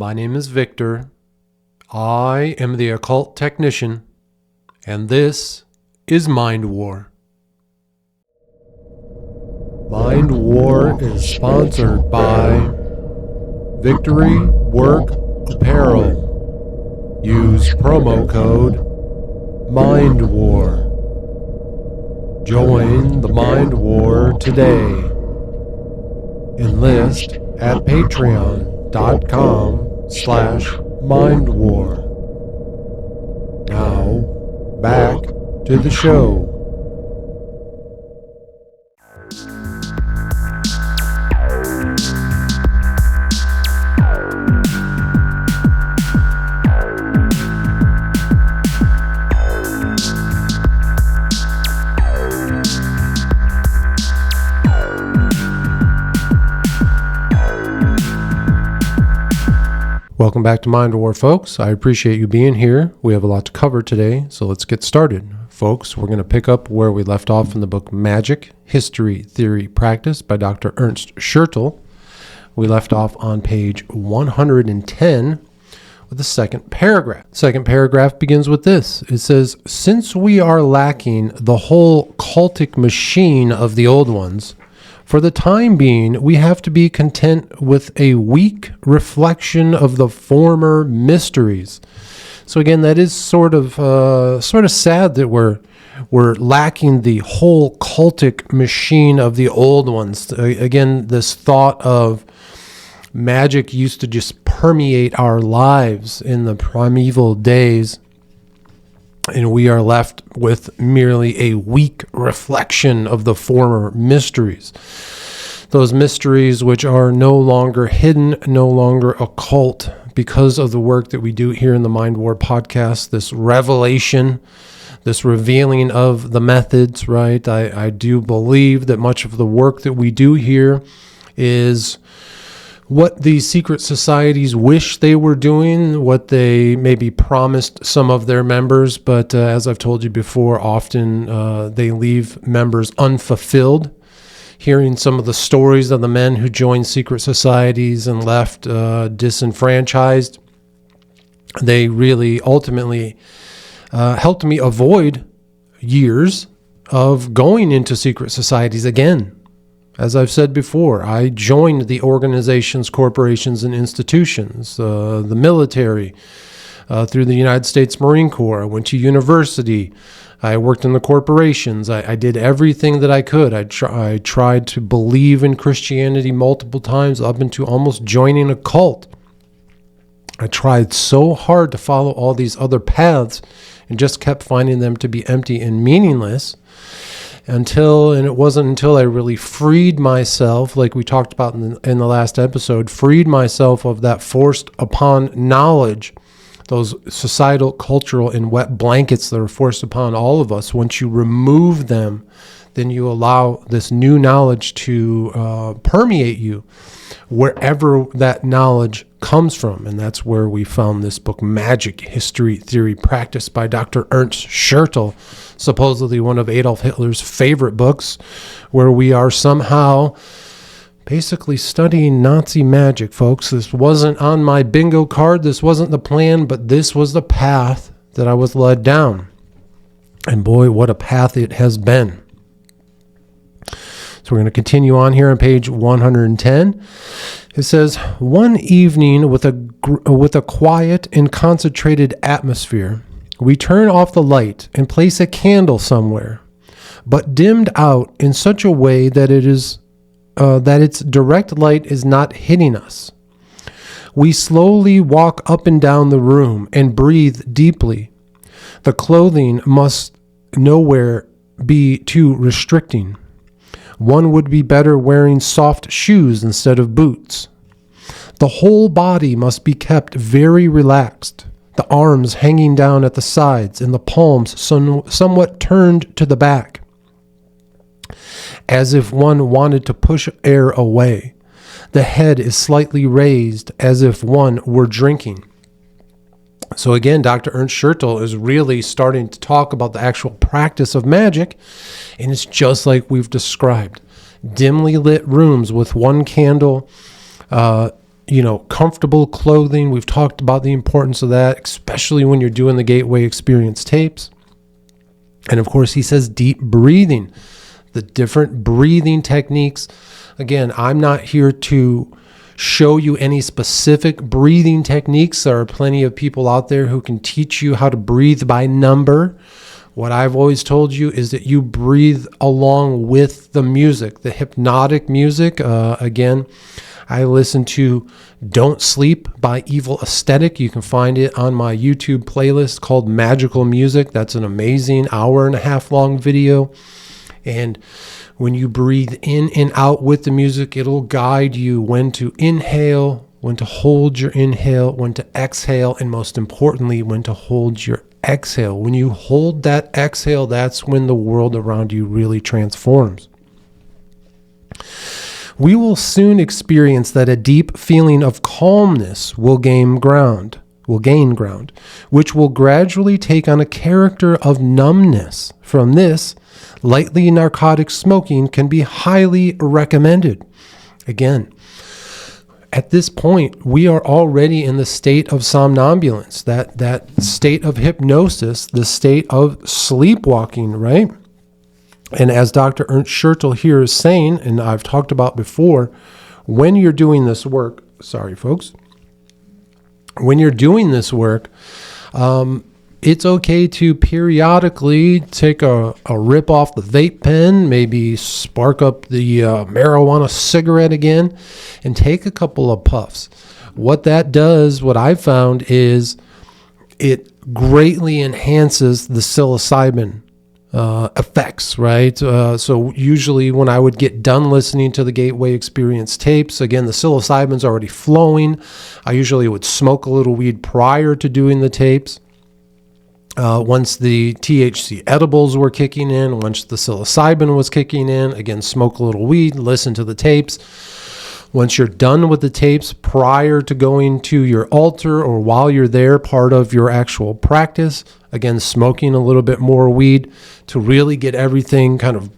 My name is Victor. I am the occult technician, and this is Mind War. Mind War is sponsored by Victory Work Apparel. Use promo code Mind War. Join the Mind War today. Enlist at patreon.com/mindwar. Now, back to the show. Welcome back to Mind War, folks. I appreciate you being here. We have a lot to cover today, so let's get started. Folks, we're going to pick up where we left off in the book Magic, History, Theory, Practice by Dr. Ernst Schertl. We left off on page 110 with the second paragraph. Second paragraph begins with this. It says, since we are lacking the whole cultic machine of the old ones, for the time being, we have to be content with a weak reflection of the former mysteries. So again, that is sort of sad that we're lacking the whole cultic machine of the old ones. Again, this thought of magic used to just permeate our lives in the primeval days, and we are left with merely a weak reflection of the former mysteries. Those mysteries which are no longer hidden, no longer occult, because of the work that we do here in the Mind War podcast, this revelation, this revealing of the methods, right? I do believe that much of the work that we do here is what these secret societies wish they were doing, what they maybe promised some of their members, but as I've told you before, often they leave members unfulfilled. Hearing some of the stories of the men who joined secret societies and left disenfranchised, they really ultimately helped me avoid years of going into secret societies again. As I've said before, I joined the organizations, corporations, and institutions, the military, through the United States Marine Corps. I went to university. I worked in the corporations. I did everything that I could. I tried to believe in Christianity multiple times, up into almost joining a cult. I tried so hard to follow all these other paths and just kept finding them to be empty and meaningless. And it wasn't until I really freed myself, like we talked about in the last episode, freed myself of that forced upon knowledge, those societal, cultural, and wet blankets that are forced upon all of us. Once you remove them, then you allow this new knowledge to permeate you wherever that knowledge comes from. And that's where we found this book, Magic, History, Theory, Practice by Dr. Ernst Schertl, supposedly one of Adolf Hitler's favorite books, where we are somehow basically studying Nazi magic, folks. This wasn't on my bingo card. This wasn't the plan, but this was the path that I was led down. And boy, what a path it has been. So we're going to continue on here on page 110. It says, one evening with a quiet and concentrated atmosphere, we turn off the light and place a candle somewhere, but dimmed out in such a way that its direct light is not hitting us. We slowly walk up and down the room and breathe deeply. The clothing must nowhere be too restricting. One would be better wearing soft shoes instead of boots. The whole body must be kept very relaxed, the arms hanging down at the sides and the palms somewhat turned to the back, as if one wanted to push air away. The head is slightly raised, as if one were drinking. So again, Dr. Ernst Schertl is really starting to talk about the actual practice of magic, and it's just like we've described. Dimly lit rooms with one candle comfortable clothing. We've talked about the importance of that, especially when you're doing the Gateway Experience tapes. And of course, he says deep breathing, the different breathing techniques. Again, I'm not here to show you any specific breathing techniques. There are plenty of people out there who can teach you how to breathe by number. What I've always told you is that you breathe along with the music, the hypnotic music. Again, I listen to Don't Sleep by Evil Aesthetic. You can find it on my YouTube playlist called Magical Music. That's an amazing 1.5 hour long video. And when you breathe in and out with the music, it'll guide you when to inhale, when to hold your inhale, when to exhale, and most importantly, when to hold your exhale. When you hold that exhale, that's when the world around you really transforms. We will soon experience that a deep feeling of calmness will gain ground, which will gradually take on a character of numbness. From this, lightly narcotic smoking can be highly recommended. Again, at this point, we are already in the state of somnambulance, that state of hypnosis, the state of sleepwalking, right? And as Dr. Ernst Schertl here is saying, and I've talked about before, when you're doing this work, when you're doing this work, it's okay to periodically take a rip off the vape pen, maybe spark up the marijuana cigarette again, and take a couple of puffs. What that does, what I've found, is it greatly enhances the psilocybin effects, right? So usually when I would get done listening to the Gateway Experience tapes, again, the psilocybin's already flowing. I usually would smoke a little weed prior to doing the tapes. Once the THC edibles were kicking in, once the psilocybin was kicking in, again, smoke a little weed, listen to the tapes. Once you're done with the tapes, prior to going to your altar or while you're there, part of your actual practice, again, smoking a little bit more weed to really get everything kind of,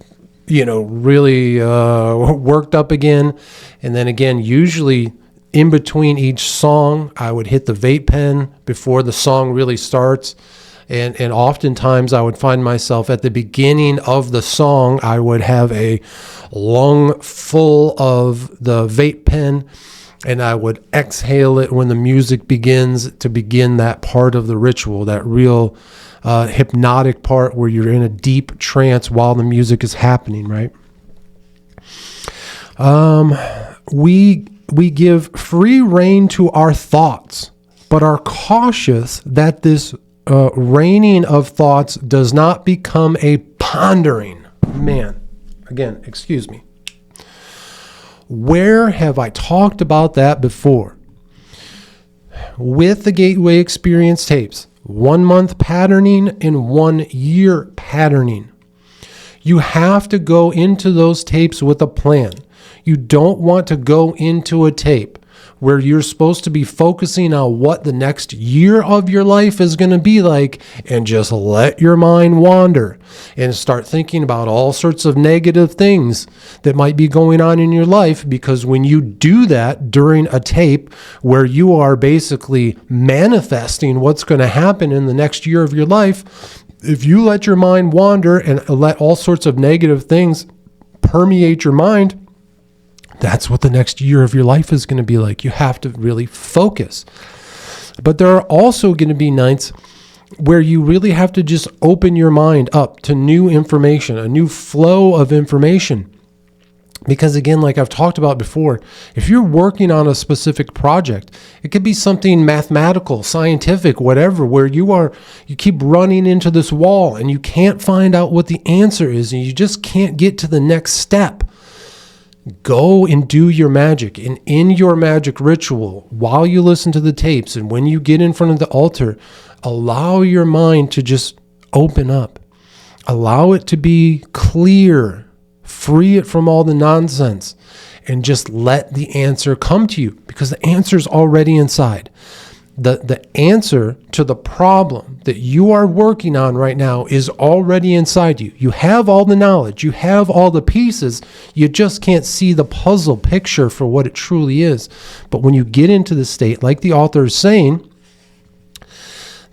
really worked up again. And then again, usually in between each song, I would hit the vape pen before the song really starts. And oftentimes I would find myself at the beginning of the song, I would have a lung full of the vape pen, and I would exhale it when the music begins, to begin that part of the ritual, that real hypnotic part where you're in a deep trance while the music is happening, right? We give free rein to our thoughts, but are cautious that this reining of thoughts does not become a pondering. Man, again, excuse me. Where have I talked about that before? With the Gateway Experience tapes, 1 month patterning and 1 year patterning. You have to go into those tapes with a plan. You don't want to go into a tape where you're supposed to be focusing on what the next year of your life is going to be like and just let your mind wander and start thinking about all sorts of negative things that might be going on in your life. Because when you do that during a tape where you are basically manifesting what's going to happen in the next year of your life, if you let your mind wander and let all sorts of negative things permeate your mind, that's what the next year of your life is going to be like. You have to really focus. But there are also going to be nights where you really have to just open your mind up to new information, a new flow of information. Because again, like I've talked about before, if you're working on a specific project, it could be something mathematical, scientific, whatever, where you keep running into this wall and you can't find out what the answer is and you just can't get to the next step. Go and do your magic. And in your magic ritual, while you listen to the tapes and when you get in front of the altar, allow your mind to just open up. Allow it to be clear. Free it from all the nonsense. And just let the answer come to you, because the answer's already inside. The answer to the problem that you are working on right now is already inside you. You have all the knowledge. You have all the pieces. You just can't see the puzzle picture for what it truly is. But when you get into the state, like the author is saying,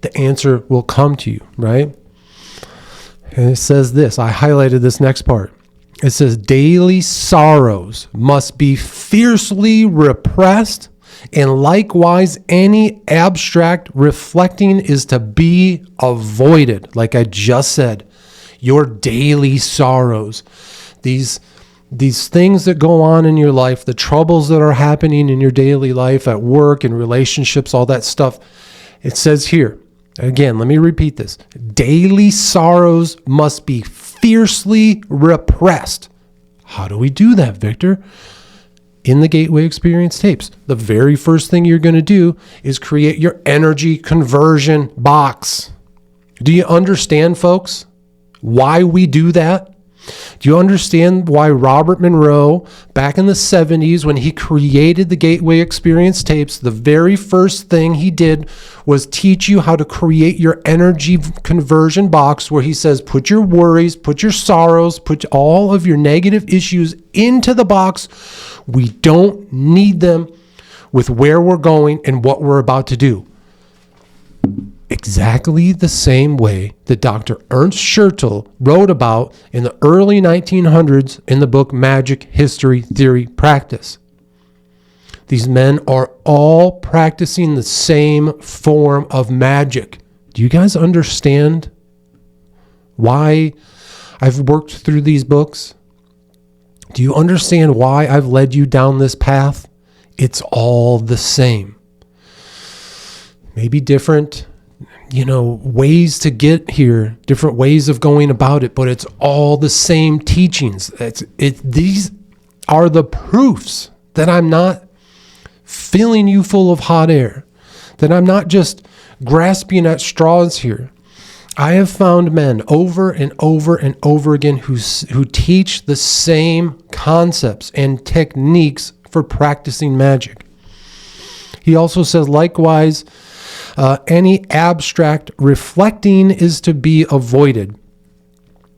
the answer will come to you, right? And it says this. I highlighted this next part. It says, daily sorrows must be fiercely repressed, and likewise any abstract reflecting is to be avoided. Like I just said, your daily sorrows, these things that go on in your life, the troubles that are happening in your daily life at work and relationships, all that stuff. It says here, again, let me repeat this. Daily sorrows must be fiercely repressed. How do we do that, Victor? In the Gateway Experience tapes, the very first thing you're going to do is create your energy conversion box. Do you understand, folks, why we do that? Do you understand why Robert Monroe, back in the 70s, when he created the Gateway Experience tapes, the very first thing he did was teach you how to create your energy conversion box, where he says, put your worries, put your sorrows, put all of your negative issues into the box. We don't need them with where we're going and what we're about to do. Exactly the same way that Dr. Ernst Schertl wrote about in the early 1900s in the book Magic History Theory Practice. These men are all practicing the same form of magic. Do you guys understand why I've worked through these books? Do you understand why I've led you down this path? It's all the same. Maybe different, ways to get here, different ways of going about it, but it's all the same teachings. These are the proofs that I'm not filling you full of hot air, that I'm not just grasping at straws here. I have found men over and over and over again who teach the same concepts and techniques for practicing magic. He also says, likewise, any abstract reflecting is to be avoided.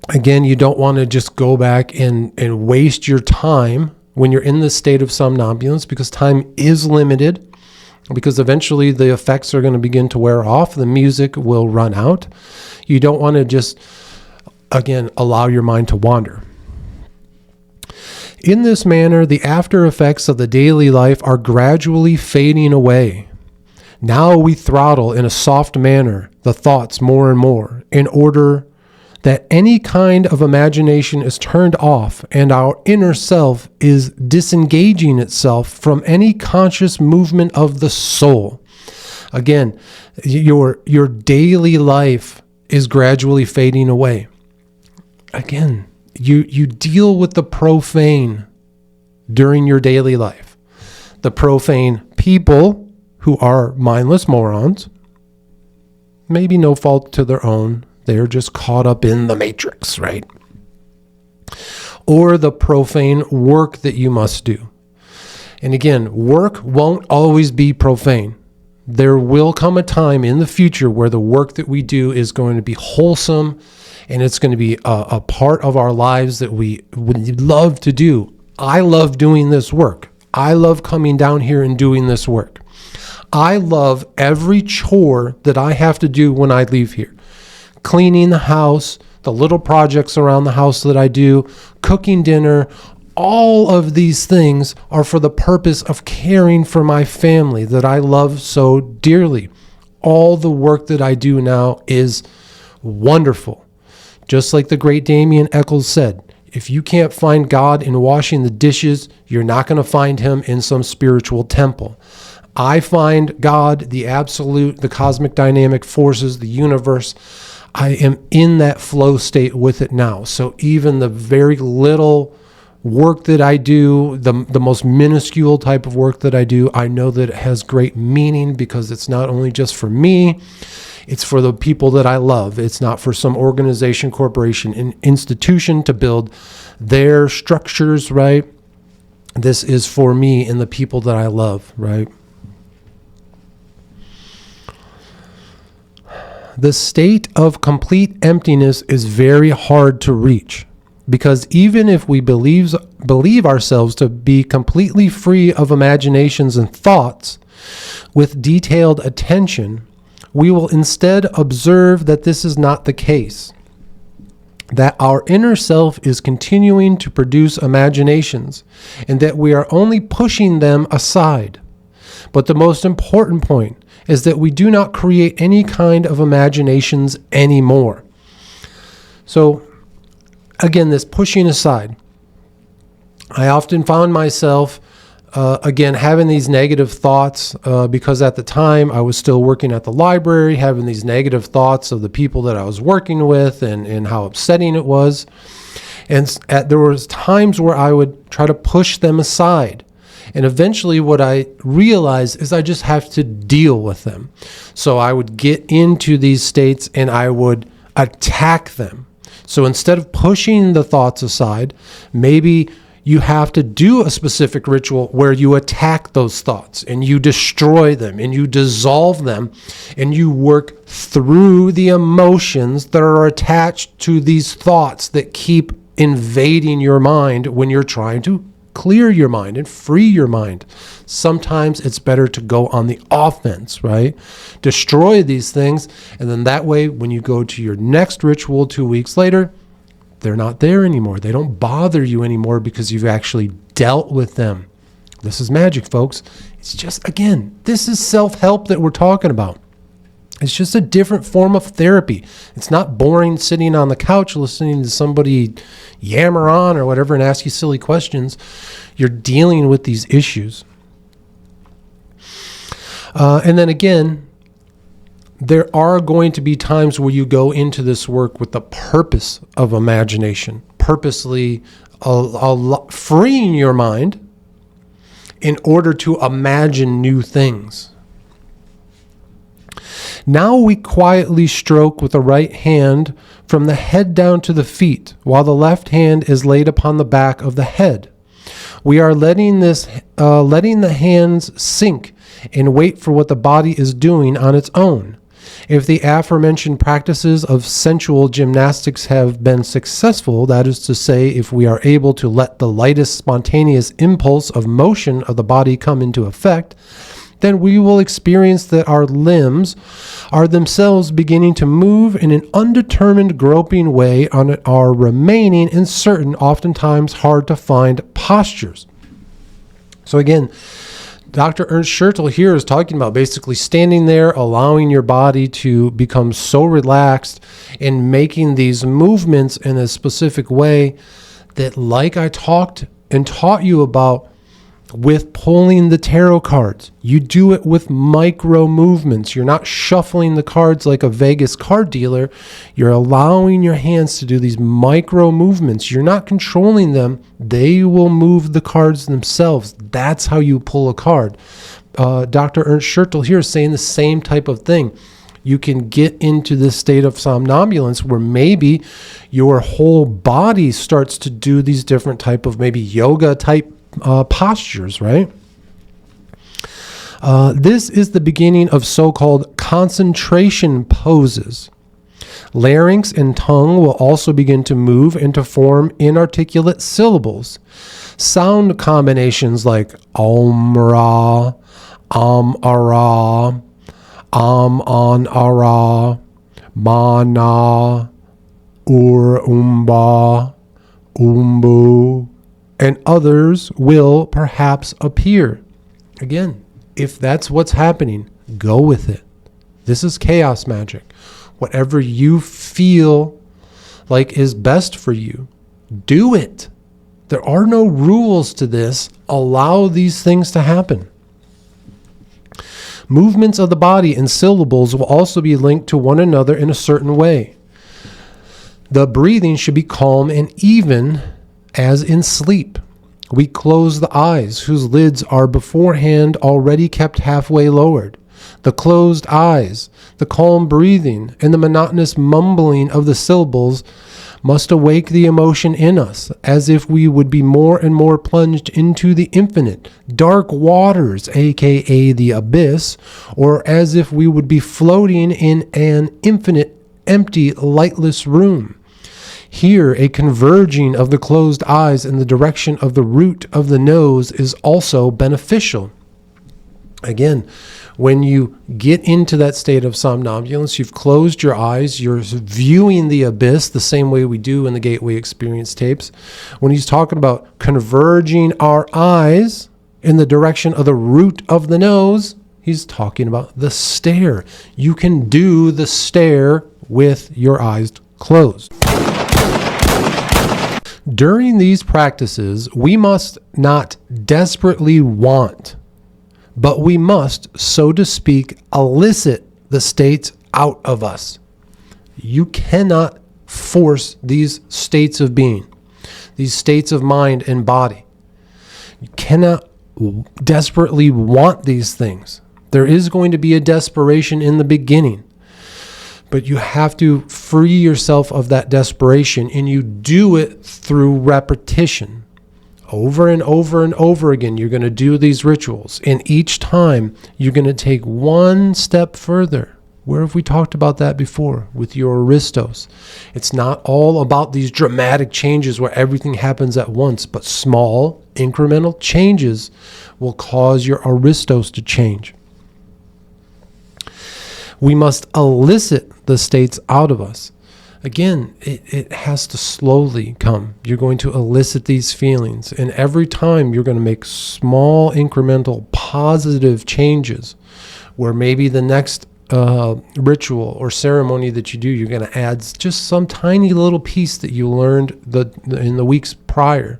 Again, you don't want to just go back and waste your time when you're in this state of somnambulance, because time is limited, because eventually the effects are going to begin to wear off. The music will run out. You don't want to just, again, allow your mind to wander. In this manner, the after effects of the daily life are gradually fading away. Now we throttle in a soft manner the thoughts more and more, in order that any kind of imagination is turned off and our inner self is disengaging itself from any conscious movement of the soul. Again, your daily life is gradually fading away. Again, you deal with the profane during your daily life. The profane people who are mindless morons, maybe no fault to their own. They're just caught up in the matrix, right? Or the profane work that you must do. And again, work won't always be profane. There will come a time in the future where the work that we do is going to be wholesome, and it's going to be a part of our lives that we would love to do. I love doing this work. I love coming down here and doing this work. I love every chore that I have to do when I leave here. Cleaning the house, the little projects around the house that I do, cooking dinner, all of these things are for the purpose of caring for my family that I love so dearly. All the work that I do now is wonderful. Just like the great Damien Eccles said, if you can't find God in washing the dishes, you're not going to find him in some spiritual temple. I find God, the absolute, the cosmic dynamic forces, the universe. I am in that flow state with it now. So even the very little work that I do, the most minuscule type of work that I do, I know that it has great meaning, because it's not only just for me, it's for the people that I love. It's not for some organization, corporation, an institution to build their structures, right? This is for me and the people that I love, right? the state of complete emptiness is very hard to reach, because even if we believe ourselves to be completely free of imaginations and thoughts, with detailed attention, we will instead observe that this is not the case, that our inner self is continuing to produce imaginations, and that we are only pushing them aside. But the most important point is that we do not create any kind of imaginations anymore. So, again, this pushing aside. I often found myself, again, having these negative thoughts because at the time I was still working at the library, having these negative thoughts of the people that I was working with and how upsetting it was. And there was times where I would try to push them aside. And eventually what I realized is I just have to deal with them. So I would get into these states and I would attack them. So instead of pushing the thoughts aside, maybe you have to do a specific ritual where you attack those thoughts and you destroy them and you dissolve them and you work through the emotions that are attached to these thoughts that keep invading your mind when you're trying to clear your mind and free your mind. Sometimes it's better to go on the offense, right? Destroy these things, and then that way, when you go to your next ritual 2 weeks later, they're not there anymore. They don't bother you anymore because you've actually dealt with them. This is magic, folks. It's just, again, this is self-help that we're talking about. It's just a different form of therapy. It's not boring sitting on the couch listening to somebody yammer on or whatever and ask you silly questions. You're dealing with these issues. And then again, there are going to be times where you go into this work with the purpose of imagination, purposely freeing your mind in order to imagine new things. Now we quietly stroke with the right hand from the head down to the feet, while the left hand is laid upon the back of the head. We are letting the hands sink and wait for what the body is doing on its own. If the aforementioned practices of sensual gymnastics have been successful, that is to say, if we are able to let the lightest spontaneous impulse of motion of the body come into effect, then we will experience that our limbs are themselves beginning to move in an undetermined groping way on our remaining in certain, oftentimes hard to find postures. So again, Dr. Ernst Schertl here is talking about basically standing there, allowing your body to become so relaxed and making these movements in a specific way that, like I talked and taught you about with pulling the tarot cards, you do it with micro movements. You're not shuffling the cards like a Vegas card dealer. You're allowing your hands to do these micro movements. You're not controlling them. They will move the cards themselves. That's how you pull a card. Dr. Ernst Schertl here is saying the same type of thing. You can get into this state of somnambulance where maybe your whole body starts to do these different type of maybe yoga type postures, right? This is the beginning of so-called concentration poses. Larynx and tongue will also begin to move and to form inarticulate syllables. Sound combinations like Om-Ra, Am-Ara, Am-An-Ara, Ma-Na, Ur-Umba, Umbu, and others will perhaps appear. Again, if that's what's happening, go with it. This is chaos magic. Whatever you feel like is best for you, do it. There are no rules to this. Allow these things to happen. Movements of the body and syllables will also be linked to one another in a certain way. The breathing should be calm and even as in sleep. We close the eyes, whose lids are beforehand already kept halfway lowered. The closed eyes, the calm breathing, and the monotonous mumbling of the syllables must awake the emotion in us, as if we would be more and more plunged into the infinite, dark waters, aka the abyss, or as if we would be floating in an infinite, empty, lightless room. Here, a converging of the closed eyes in the direction of the root of the nose is also beneficial. Again, when you get into that state of somnambulance, you've closed your eyes, you're viewing the abyss the same way we do in the Gateway Experience tapes. When he's talking about converging our eyes in the direction of the root of the nose, he's talking about the stare. You can do the stare with your eyes closed. During these practices, we must not desperately want, but we must, so to speak, elicit the states out of us. You cannot force these states of being, these states of mind and body. You cannot desperately want these things. There is going to be a desperation in the beginning, but you have to free yourself of that desperation, and you do it through repetition. Over and over and over again, you're going to do these rituals. And each time, you're going to take one step further. Where have we talked about that before with your aristos? It's not all about these dramatic changes where everything happens at once, but small, incremental changes will cause your aristos to change. We must elicit the states out of us. Again, it has to slowly come. You're going to elicit these feelings. And every time you're going to make small, incremental, positive changes where maybe the next ritual or ceremony that you do, you're going to add just some tiny little piece that you learned in the weeks prior.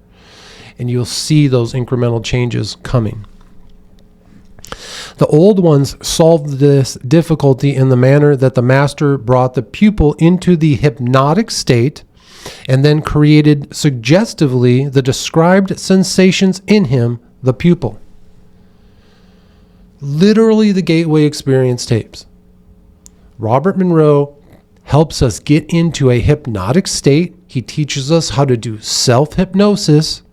And you'll see those incremental changes coming. The old ones solved this difficulty in the manner that the master brought the pupil into the hypnotic state and then created suggestively the described sensations in him, the pupil. Literally the Gateway Experience tapes. Robert Monroe helps us get into a hypnotic state. He teaches us how to do self-hypnosis,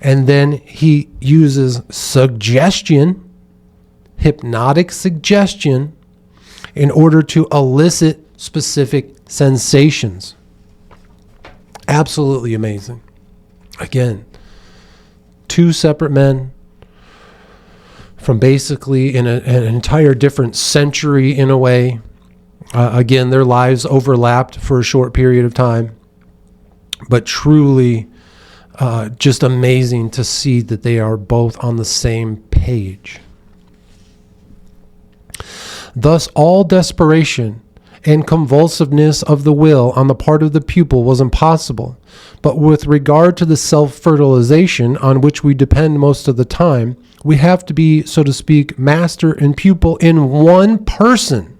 and then he uses suggestion, hypnotic suggestion, in order to elicit specific sensations. Absolutely amazing. Again, two separate men from basically in an entire different century in a way. Again, their lives overlapped for a short period of time, but truly just amazing to see that they are both on the same page. Thus, all desperation and convulsiveness of the will on the part of the pupil was impossible. But with regard to the self-fertilization on which we depend most of the time, we have to be, so to speak, master and pupil in one person.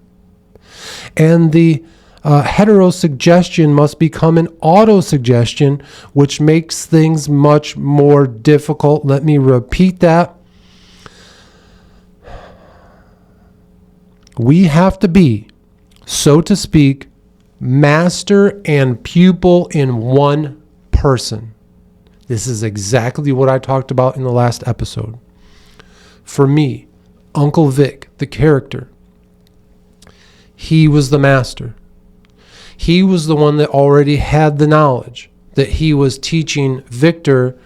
And the heterosuggestion must become an autosuggestion, which makes things much more difficult. Let me repeat that. We have to be, so to speak, master and pupil in one person. This is exactly what I talked about in the last episode. For me, Uncle Vic, the character, he was the master. He was the one that already had the knowledge, that he was teaching Victor,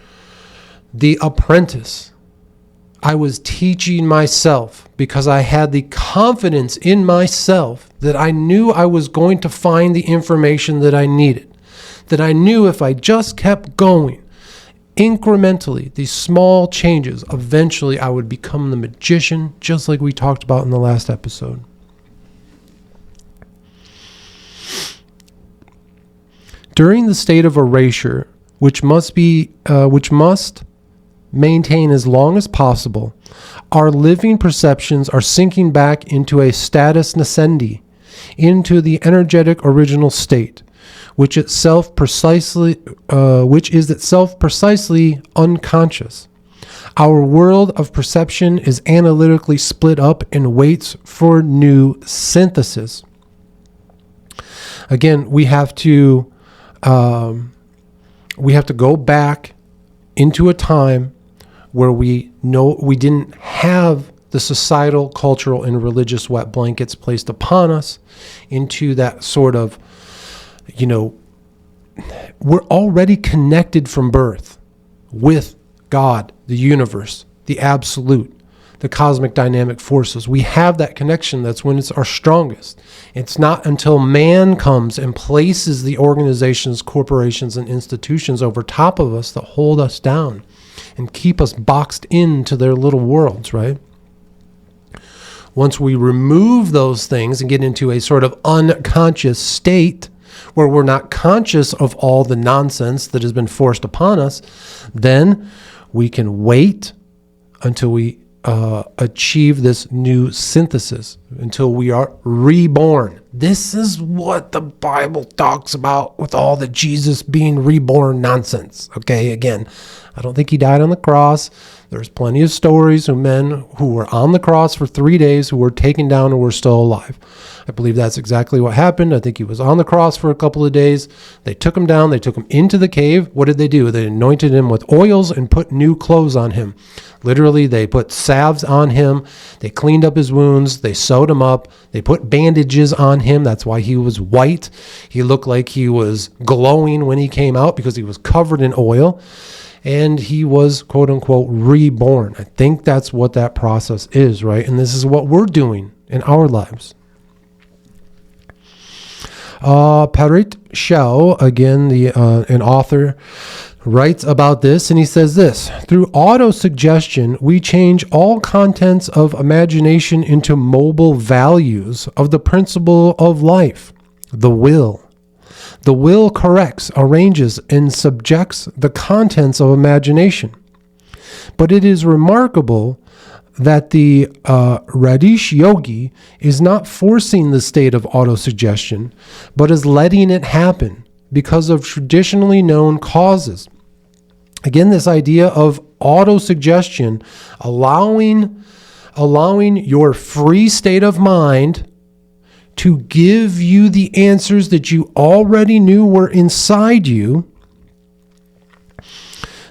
the apprentice. I was teaching myself because I had the confidence in myself that I knew I was going to find the information that I needed, that I knew if I just kept going incrementally, these small changes, eventually I would become the magician, just like we talked about in the last episode. During the state of erasure, which must maintain as long as possible, our living perceptions are sinking back into a status nascendi, into the energetic original state, which is itself precisely unconscious. Our world of perception is analytically split up and waits for new synthesis. Again, we have to We have to go back into a time where we didn't have the societal, cultural, and religious wet blankets placed upon us, into that sort of, we're already connected from birth with God, the universe, the absolute, the cosmic dynamic forces. We have that connection. That's when it's our strongest. It's not until man comes and places the organizations, corporations, and institutions over top of us that hold us down and keep us boxed into their little worlds, right? Once we remove those things and get into a sort of unconscious state where we're not conscious of all the nonsense that has been forced upon us, then we can wait until we achieve this new synthesis, until we are reborn. This is what the Bible talks about with all the Jesus being reborn nonsense. Okay, again, I don't think he died on the cross. There's plenty of stories of men who were on the cross for 3 days who were taken down and were still alive. I believe that's exactly what happened. I think he was on the cross for a couple of days. They took him down. They took him into the cave. What did they do? They anointed him with oils and put new clothes on him. Literally, they put salves on him. They cleaned up his wounds. They sewed him up. They put bandages on him. That's why he was white. He looked like he was glowing when he came out because he was covered in oil. And he was, quote unquote, reborn. I think that's what that process is, right? And this is what we're doing in our lives. Parit Shao, again, an author, writes about this, and he says this: through auto-suggestion, we change all contents of imagination into mobile values of the principle of life, the will. The will corrects, arranges, and subjects the contents of imagination. But it is remarkable that the Radish Yogi is not forcing the state of autosuggestion, but is letting it happen because of traditionally known causes. Again, this idea of autosuggestion, allowing your free state of mind to give you the answers that you already knew were inside you.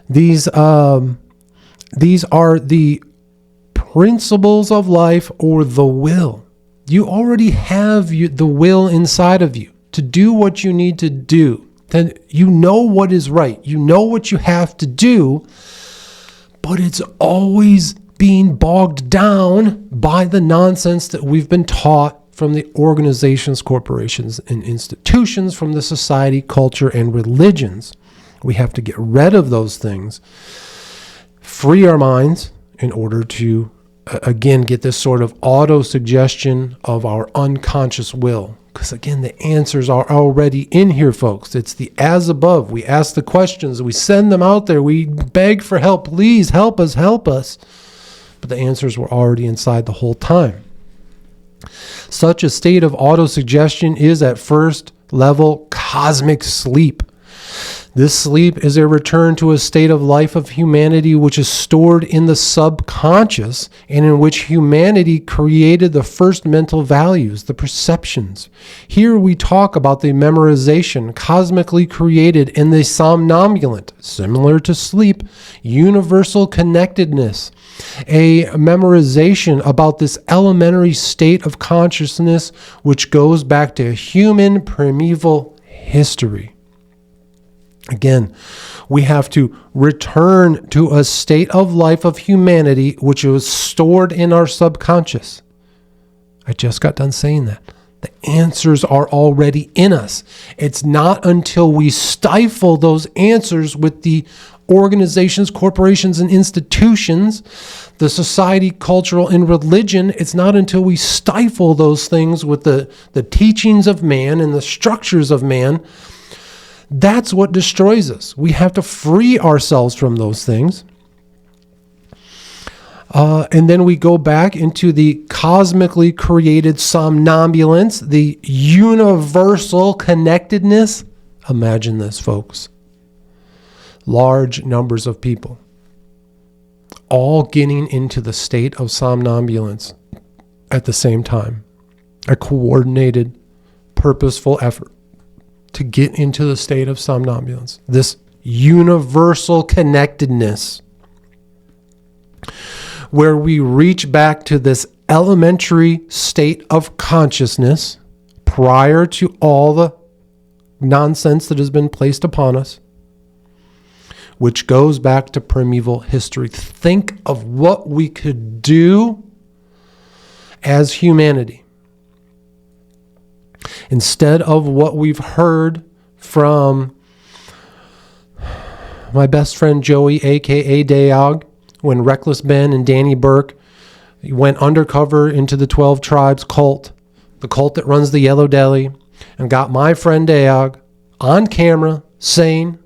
These are the principles of life, or the will. You already have the will inside of you to do what you need to do. Then you know what is right. You know what you have to do, but it's always being bogged down by the nonsense that we've been taught from the organizations, corporations, and institutions, from the society, culture, and religions. We have to get rid of those things, free our minds in order to, again, get this sort of auto-suggestion of our unconscious will. Because, again, the answers are already in here, folks. It's the as above. We ask the questions. We send them out there. We beg for help. Please help us, help us. But the answers were already inside the whole time. Such a state of autosuggestion is at first level cosmic sleep. This sleep is a return to a state of life of humanity which is stored in the subconscious, and in which humanity created the first mental values, the perceptions. Here we talk about the memorization cosmically created in the somnambulant, similar to sleep, universal connectedness. A memorization about this elementary state of consciousness which goes back to human primeval history. Again, we have to return to a state of life of humanity which was stored in our subconscious. I just got done saying that. The answers are already in us. It's not until we stifle those answers with the organizations, corporations, and institutions, the society, cultural, and religion. It's not until we stifle those things with the teachings of man and the structures of man. That's what destroys us. We have to free ourselves from those things. And then we go back into the cosmically created somnambulance, the universal connectedness. Imagine this, folks. Large numbers of people all getting into the state of somnambulance at the same time. A coordinated, purposeful effort to get into the state of somnambulance, this universal connectedness, where we reach back to this elementary state of consciousness prior to all the nonsense that has been placed upon us, which goes back to primeval history. Think of what we could do as humanity instead of what we've heard from my best friend Joey, aka Dayog, when Reckless Ben and Danny Burke went undercover into the 12 Tribes cult, the cult that runs the Yellow Deli, and got my friend Dayog on camera saying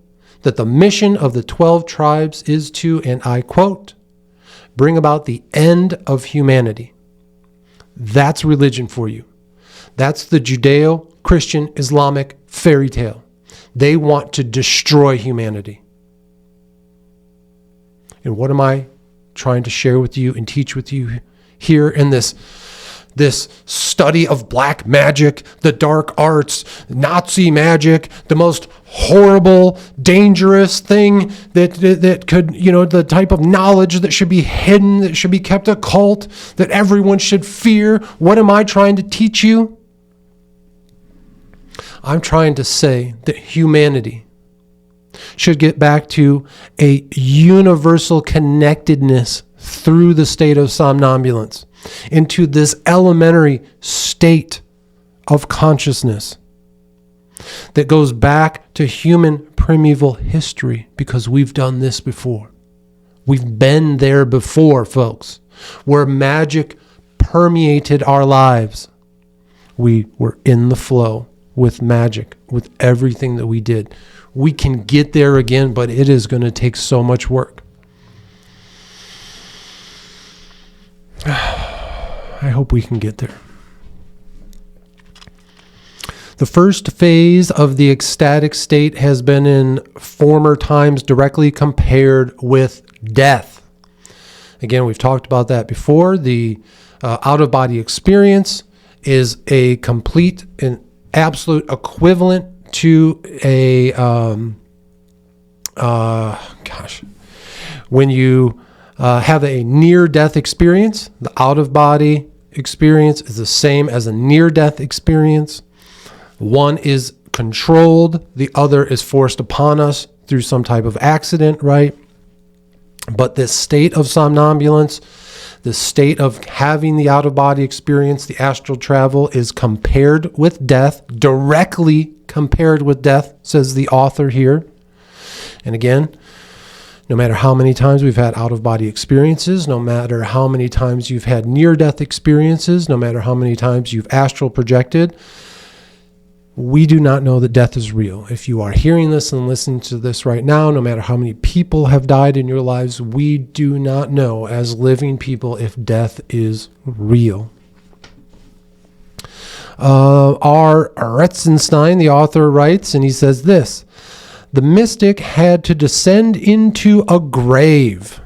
that the mission of the 12 Tribes is to, and I quote, bring about the end of humanity. That's religion for you. That's the Judeo-Christian Islamic fairy tale. They want to destroy humanity. And what am I trying to share with you and teach with you here in this study of black magic, the dark arts, Nazi magic, the most horrible, dangerous thing that could, the type of knowledge that should be hidden, that should be kept occult, that everyone should fear? What am I trying to teach you? I'm trying to say that humanity should get back to a universal connectedness through the state of somnambulance into this elementary state of consciousness that goes back to human primeval history, because we've done this before. We've been there before, folks, where magic permeated our lives. We were in the flow with magic, with everything that we did. We can get there again, but it is going to take so much work. I hope we can get there. The first phase of the ecstatic state has been in former times directly compared with death. Again, we've talked about that before. The out-of-body experience is a complete and absolute equivalent to a, when you have a near-death experience, the out-of-body experience is the same as a near-death experience. One is controlled, the other is forced upon us through some type of accident, right? But this state of somnambulance, the state of having the out-of-body experience, the astral travel, is compared with death, directly compared with death, says the author here. And again, no matter how many times we've had out-of-body experiences, no matter how many times you've had near-death experiences, no matter how many times you've astral projected, we do not know that death is real. If you are hearing this and listening to this right now, no matter how many people have died in your lives, we do not know as living people if death is real. R. Retzenstein, the author, writes, and he says this: the mystic had to descend into a grave.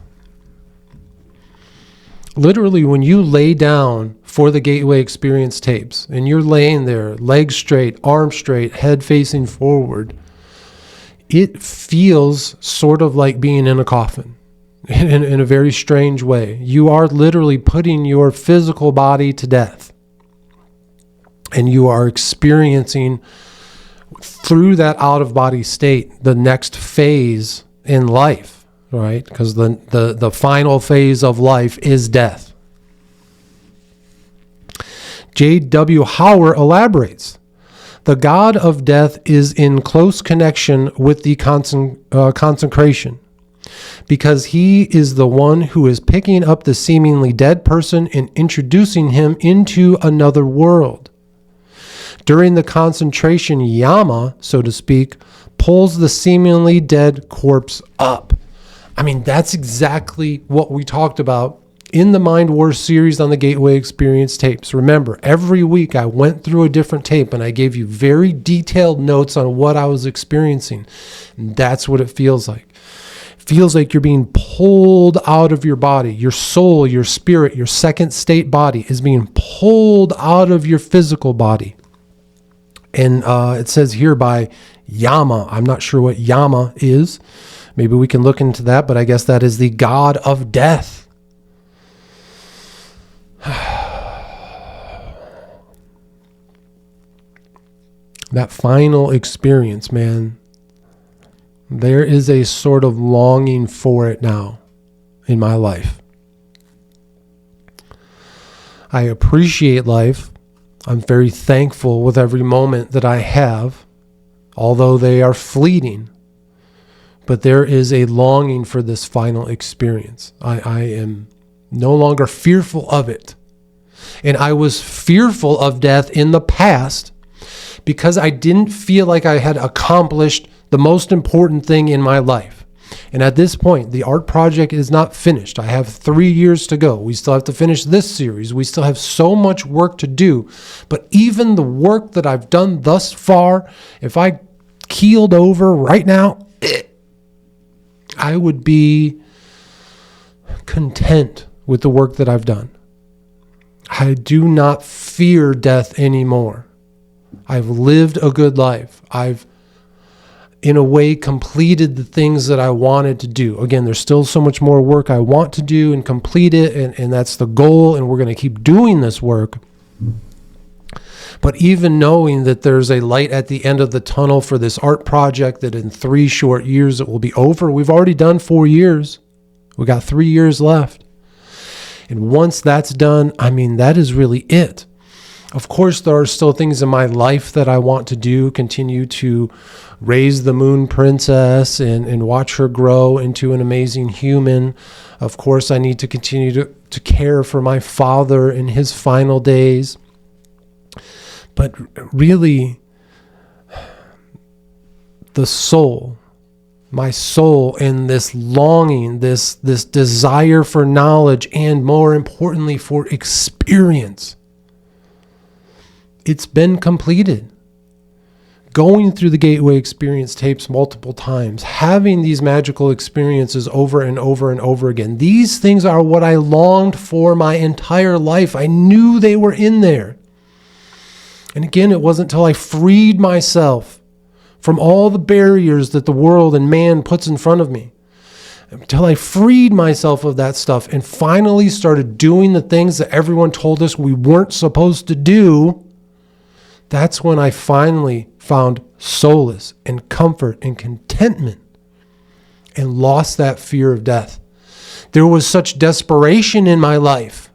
Literally, when you lay down for the Gateway Experience tapes and you're laying there, legs straight, arms straight, head facing forward, it feels sort of like being in a coffin in a very strange way. You are literally putting your physical body to death, and you are experiencing through that out-of-body state the next phase in life, right? Because the final phase of life is death. J.W. Hauer elaborates, the god of death is in close connection with the consecration, because he is the one who is picking up the seemingly dead person and introducing him into another world. During the concentration, Yama, so to speak, pulls the seemingly dead corpse up. I mean, that's exactly what we talked about in the Mind War series on the Gateway Experience tapes. Remember, every week I went through a different tape and I gave you very detailed notes on what I was experiencing. And that's what it feels like. It feels like you're being pulled out of your body. Your soul, your spirit, your second state body is being pulled out of your physical body. And it says here by Yama. I'm not sure what Yama is. Maybe we can look into that, but I guess that is the god of death. That final experience, man, there is a sort of longing for it now in my life. I appreciate life. I'm very thankful with every moment that I have, although they are fleeting. But there is a longing for this final experience. I am no longer fearful of it. And I was fearful of death in the past because I didn't feel like I had accomplished the most important thing in my life. And at this point, the art project is not finished. I have 3 years to go. We still have to finish this series. We still have so much work to do. But even the work that I've done thus far, if I keeled over right now, I would be content with the work that I've done. I do not fear death anymore. I've lived a good life. I've, in a way, completed the things that I wanted to do. Again, there's still so much more work I want to do and complete it, and that's the goal, and we're going to keep doing this work. But even knowing that there's a light at the end of the tunnel for this art project, that in 3 short years it will be over. We've already done 4 years. We got 3 years left. And once that's done, I mean, that is really it. Of course, there are still things in my life that I want to do, continue to raise the Moon Princess and watch her grow into an amazing human. Of course, I need to continue to care for my father in his final days. But really, the soul, my soul, and this longing, this desire for knowledge, and more importantly, for experience, it's been completed. Going through the Gateway Experience tapes multiple times, having these magical experiences over and over and over again. These things are what I longed for my entire life. I knew they were in there. And again, it wasn't until I freed myself from all the barriers that the world and man puts in front of me, until I freed myself of that stuff and finally started doing the things that everyone told us we weren't supposed to do. That's when I finally found solace and comfort and contentment and lost that fear of death. There was such desperation in my life.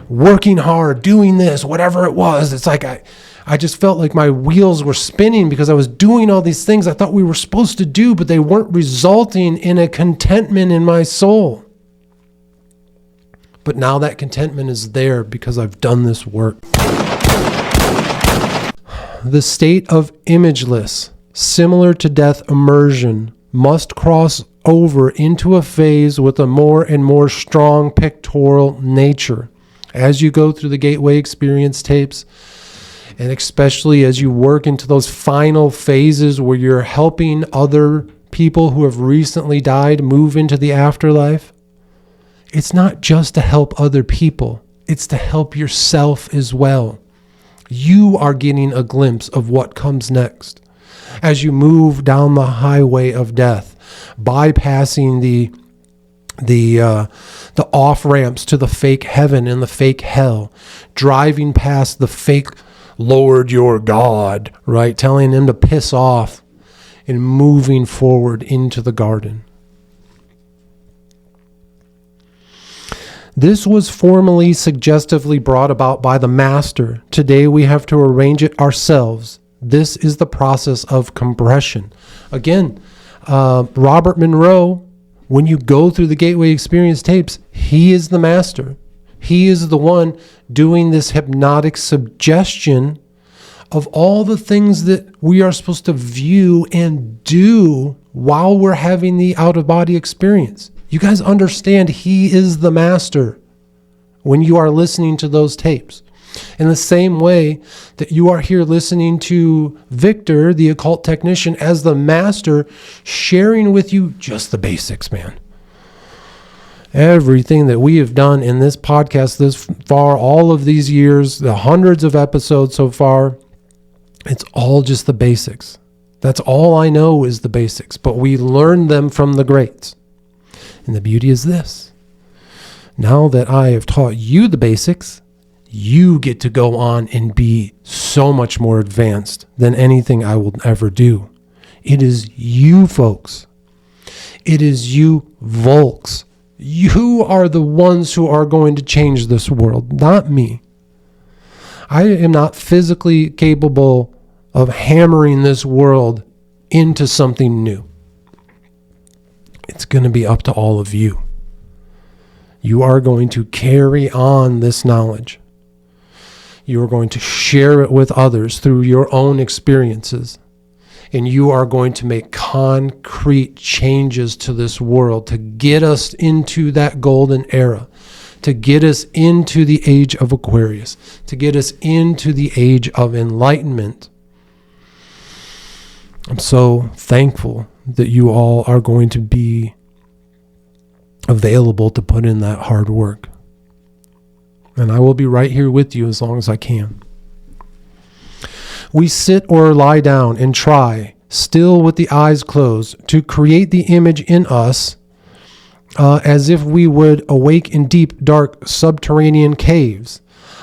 Working hard, doing this, whatever it was. It's like I just felt like my wheels were spinning because I was doing all these things I thought we were supposed to do, but they weren't resulting in a contentment in my soul. But now that contentment is there because I've done this work. The state of imageless, similar to death immersion, must cross over into a phase with a more and more strong pictorial nature. As you go through the Gateway Experience tapes, and especially as you work into those final phases where you're helping other people who have recently died move into the afterlife, it's not just to help other people, it's to help yourself as well. You are getting a glimpse of what comes next as you move down the highway of death, bypassing the off ramps to the fake heaven and the fake hell, driving past the fake Lord your God, right? Telling him to piss off and moving forward into the garden. This was formally, suggestively brought about by the master. Today we have to arrange it ourselves. This is the process of compression. Again, Robert Monroe, when you go through the Gateway Experience tapes, he is the master. He is the one doing this hypnotic suggestion of all the things that we are supposed to view and do while we're having the out-of-body experience. You guys understand he is the master when you are listening to those tapes. In the same way that you are here listening to Victor, the occult technician, as the master, sharing with you just the basics, man. Everything that we have done in this podcast this far, all of these years, the hundreds of episodes so far, It's all just the basics. That's all I know is the basics, but we learned them from the greats. And the beauty is this. Now that I have taught you the basics, you get to go on and be so much more advanced than anything I will ever do. It is you, folks. It is you, Volks. You are the ones who are going to change this world, not me. I am not physically capable of hammering this world into something new. It's going to be up to all of you. You are going to carry on this knowledge. You are going to share it with others through your own experiences. And you are going to make concrete changes to this world to get us into that golden era, to get us into the age of Aquarius, to get us into the age of enlightenment. I'm so thankful that you all are going to be available to put in that hard work. And I will be right here with you as long as I can. We sit or lie down and try, still with the eyes closed, to create the image in us as if we would awake in deep, dark, subterranean caves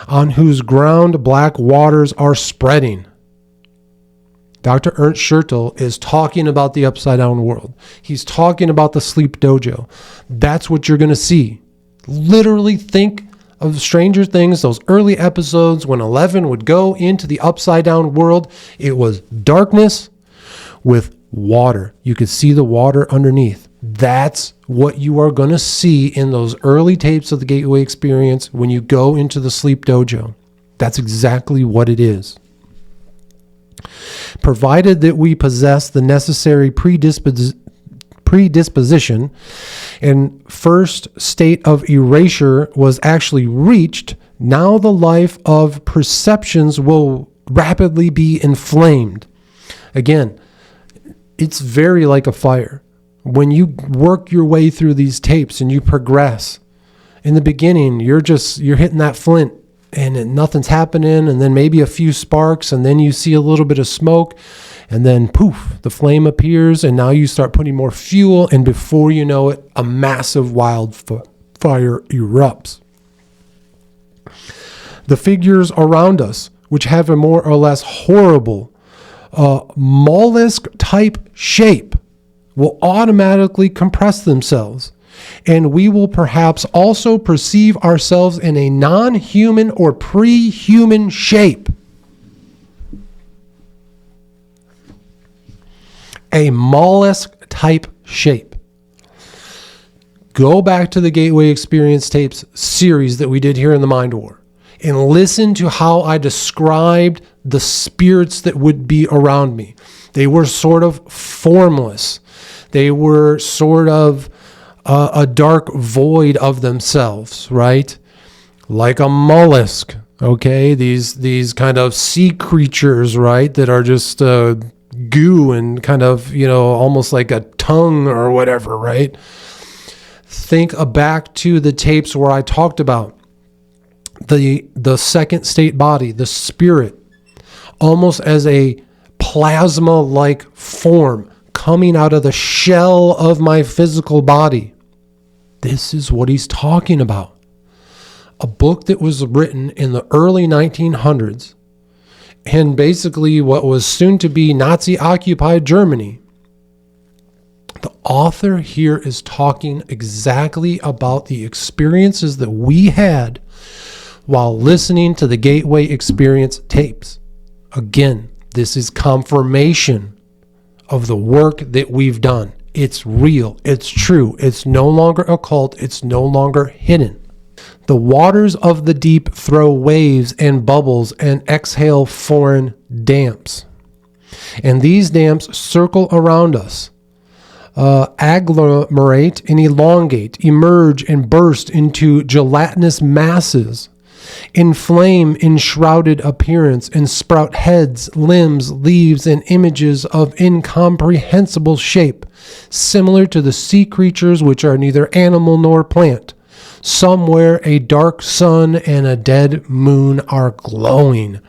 on whose ground black waters are spreading. Dr. Ernst Schertl is talking about the upside down world. He's talking about the sleep dojo. That's what you're going to see. Literally think of Stranger Things, those early episodes when 11 would go into the upside down world. It was darkness with water. You could see the water underneath. That's what you are going to see in those early tapes of the Gateway Experience when you go into the sleep dojo. That's exactly what it is. Provided that we possess the necessary predisposition and first state of erasure was actually reached, now the life of perceptions will rapidly be inflamed. Again, it's very like a fire. When you work your way through these tapes and you progress, in the beginning, you're hitting that flint and nothing's happening, and then maybe a few sparks, and then you see a little bit of smoke, and then poof, the flame appears, and now you start putting more fuel, and before you know it, a massive wildfire erupts. The figures around us, which have a more or less horrible mollusk-type shape, will automatically compress themselves, and we will perhaps also perceive ourselves in a non-human or pre-human shape. A mollusk-type shape. Go back to the Gateway Experience tapes series that we did here in the Mind War and listen to how I described the spirits that would be around me. They were sort of formless. They were sort of a dark void of themselves, right? Like a mollusk, okay? These kind of sea creatures, right? That are just goo and kind of, almost like a tongue or whatever, right? Think back to the tapes where I talked about the second state body, the spirit, almost as a plasma-like form coming out of the shell of my physical body. This is what he's talking about. A book that was written in the early 1900s, and basically what was soon to be Nazi-occupied Germany. The author here is talking exactly about the experiences that we had while listening to the Gateway Experience tapes. Again, this is confirmation of the work that we've done. It's real. It's true. It's no longer occult. It's no longer hidden. The waters of the deep throw waves and bubbles and exhale foreign damps. And these damps circle around us, agglomerate and elongate, emerge and burst into gelatinous masses, inflame in shrouded appearance, and sprout heads, limbs, leaves, and images of incomprehensible shape, similar to the sea creatures which are neither animal nor plant. Somewhere a dark sun and a dead moon are glowing.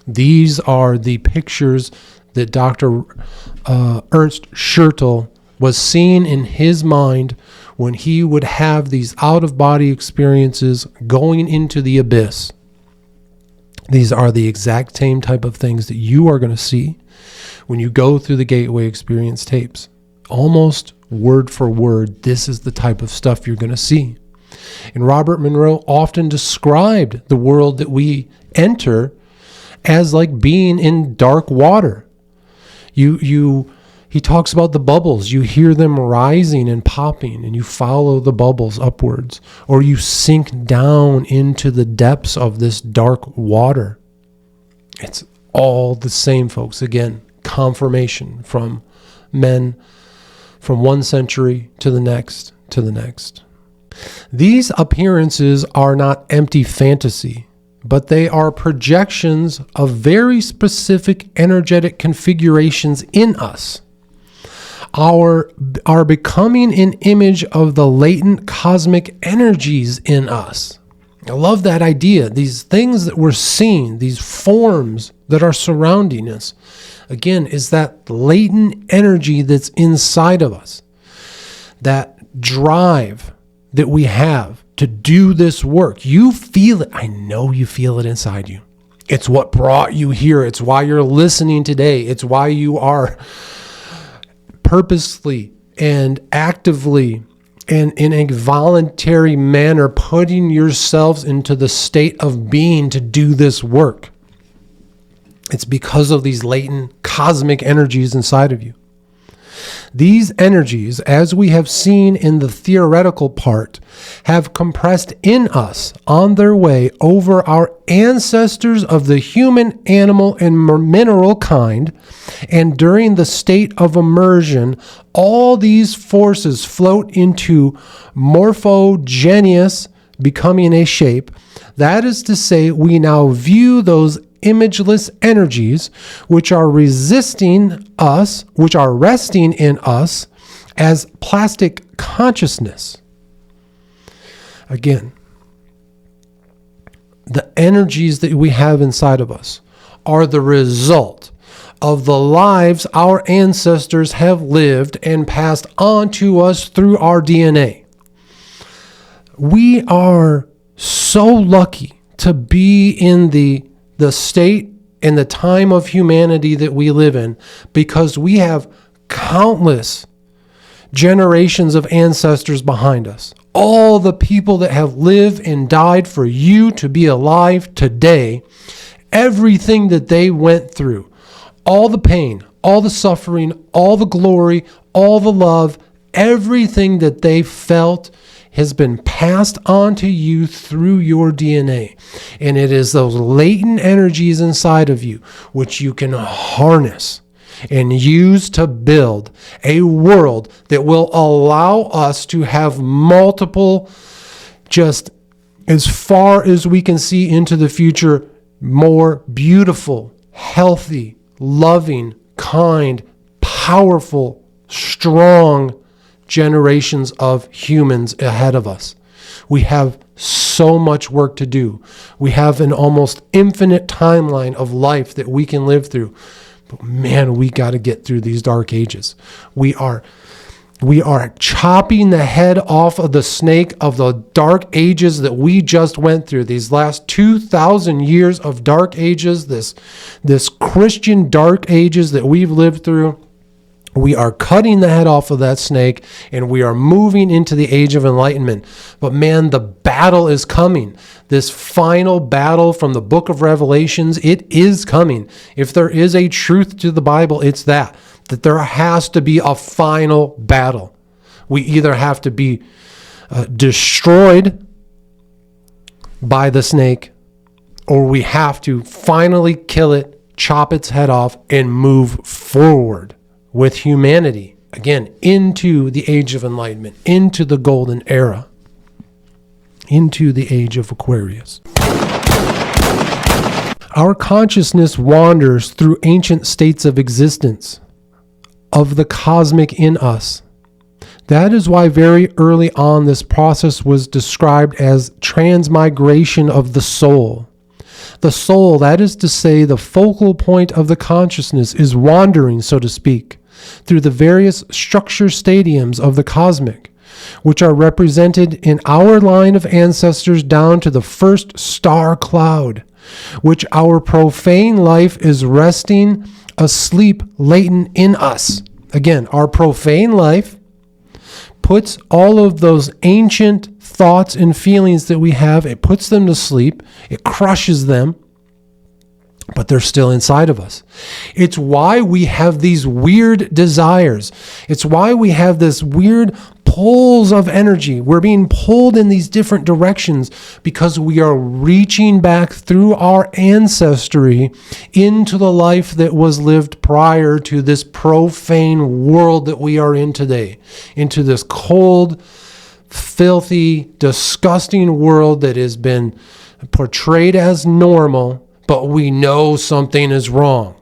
These are the pictures that Dr. Ernst Schertl was seeing in his mind when he would have these out-of-body experiences going into the abyss. These are the exact same type of things that you are going to see when you go through the Gateway Experience tapes. Almost word for word, this is the type of stuff you're going to see. And Robert Monroe often described the world that we enter as like being in dark water. He talks about the bubbles. You hear them rising and popping, and you follow the bubbles upwards, or you sink down into the depths of this dark water. It's all the same, folks. Again, confirmation from men from one century to the next to the next. These appearances are not empty fantasy, but they are projections of very specific energetic configurations in us. Our becoming an image of the latent cosmic energies in us. I love that idea. These things that we're seeing, these forms that are surrounding us, again, is that latent energy that's inside of us. That drive that we have to do this work. You feel it. I know you feel it inside you. It's what brought you here. It's why you're listening today. It's why you are purposely and actively and in a voluntary manner putting yourselves into the state of being to do this work. It's because of these latent cosmic energies inside of you. These energies, as we have seen in the theoretical part, have compressed in us on their way over our ancestors of the human, animal, and mineral kind, and during the state of immersion, all these forces float into morphogenesis, becoming a shape. That is to say, we now view those imageless energies which are resting in us as plastic consciousness. Again, the energies that we have inside of us are the result of the lives our ancestors have lived and passed on to us through our DNA. We are so lucky to be in the state and the time of humanity that we live in, because we have countless generations of ancestors behind us. All the people that have lived and died for you to be alive today, everything that they went through, all the pain, all the suffering, all the glory, all the love, everything that they felt has been passed on to you through your DNA. And it is those latent energies inside of you which you can harness and use to build a world that will allow us to have multiple, just as far as we can see into the future, more beautiful, healthy, loving, kind, powerful, strong generations of humans ahead of us. We have so much work to do. We have an almost infinite timeline of life that we can live through. But man, we got to get through these dark ages. We are chopping the head off of the snake of the dark ages that we just went through. These last 2,000 years of dark ages, this Christian dark ages that we've lived through. We are cutting the head off of that snake, and we are moving into the age of enlightenment. But man, the battle is coming. This final battle from the book of Revelations, it is coming. If there is a truth to the Bible, it's that there has to be a final battle. We either have to be destroyed by the snake, or we have to finally kill it, chop its head off, and move forward with humanity, again, into the age of enlightenment, into the golden era, into the age of Aquarius. Our consciousness wanders through ancient states of existence, of the cosmic in us. That is why very early on this process was described as transmigration of the soul. The soul, that is to say, the focal point of the consciousness, is wandering, so to speak, through the various structure stadiums of the cosmic, which are represented in our line of ancestors down to the first star cloud, which our profane life is resting asleep latent in us. Again, our profane life puts all of those ancient thoughts and feelings that we have, it puts them to sleep, it crushes them, but they're still inside of us. It's why we have these weird desires. It's why we have this weird pulls of energy. We're being pulled in these different directions because we are reaching back through our ancestry into the life that was lived prior to this profane world that we are in today, into this cold, filthy, disgusting world that has been portrayed as normal, but we know something is wrong.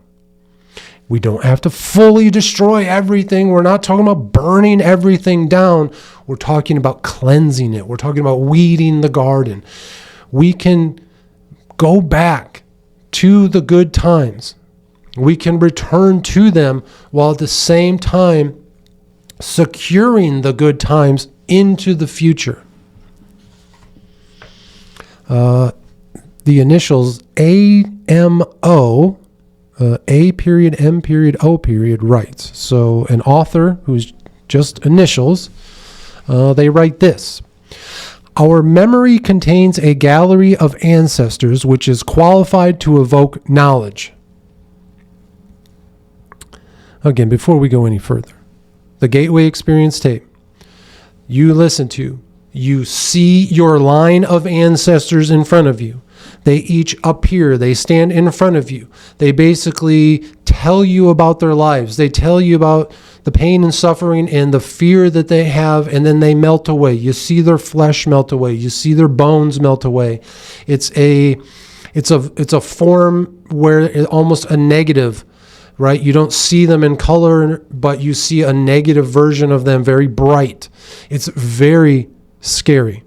We don't have to fully destroy everything. We're not talking about burning everything down. We're talking about cleansing it. We're talking about weeding the garden. We can go back to the good times. We can return to them while at the same time securing the good times into the future. The initials AMO, A period, M period, O period, writes. So an author who's just initials, they write this. Our memory contains a gallery of ancestors which is qualified to evoke knowledge. Again, before we go any further, the Gateway Experience tape, you listen to, you see your line of ancestors in front of you. They each appear. They stand in front of you. They basically tell you about their lives. They tell you about the pain and suffering and the fear that they have, and then they melt away. You see their flesh melt away. You see their bones melt away. It's a form where it's almost a negative, right? You don't see them in color, but you see a negative version of them, very bright. It's very scary.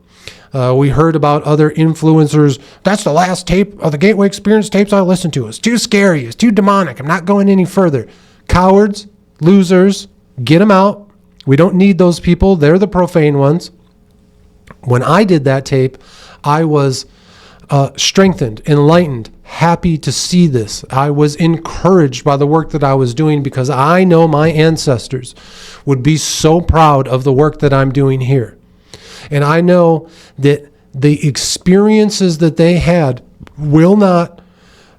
We heard about other influencers. That's the last tape of the Gateway Experience tapes I listened to. It's too scary. It's too demonic. I'm not going any further. Cowards, losers, get them out. We don't need those people. They're the profane ones. When I did that tape, I was strengthened, enlightened, happy to see this. I was encouraged by the work that I was doing because I know my ancestors would be so proud of the work that I'm doing here. And I know that the experiences that they had will not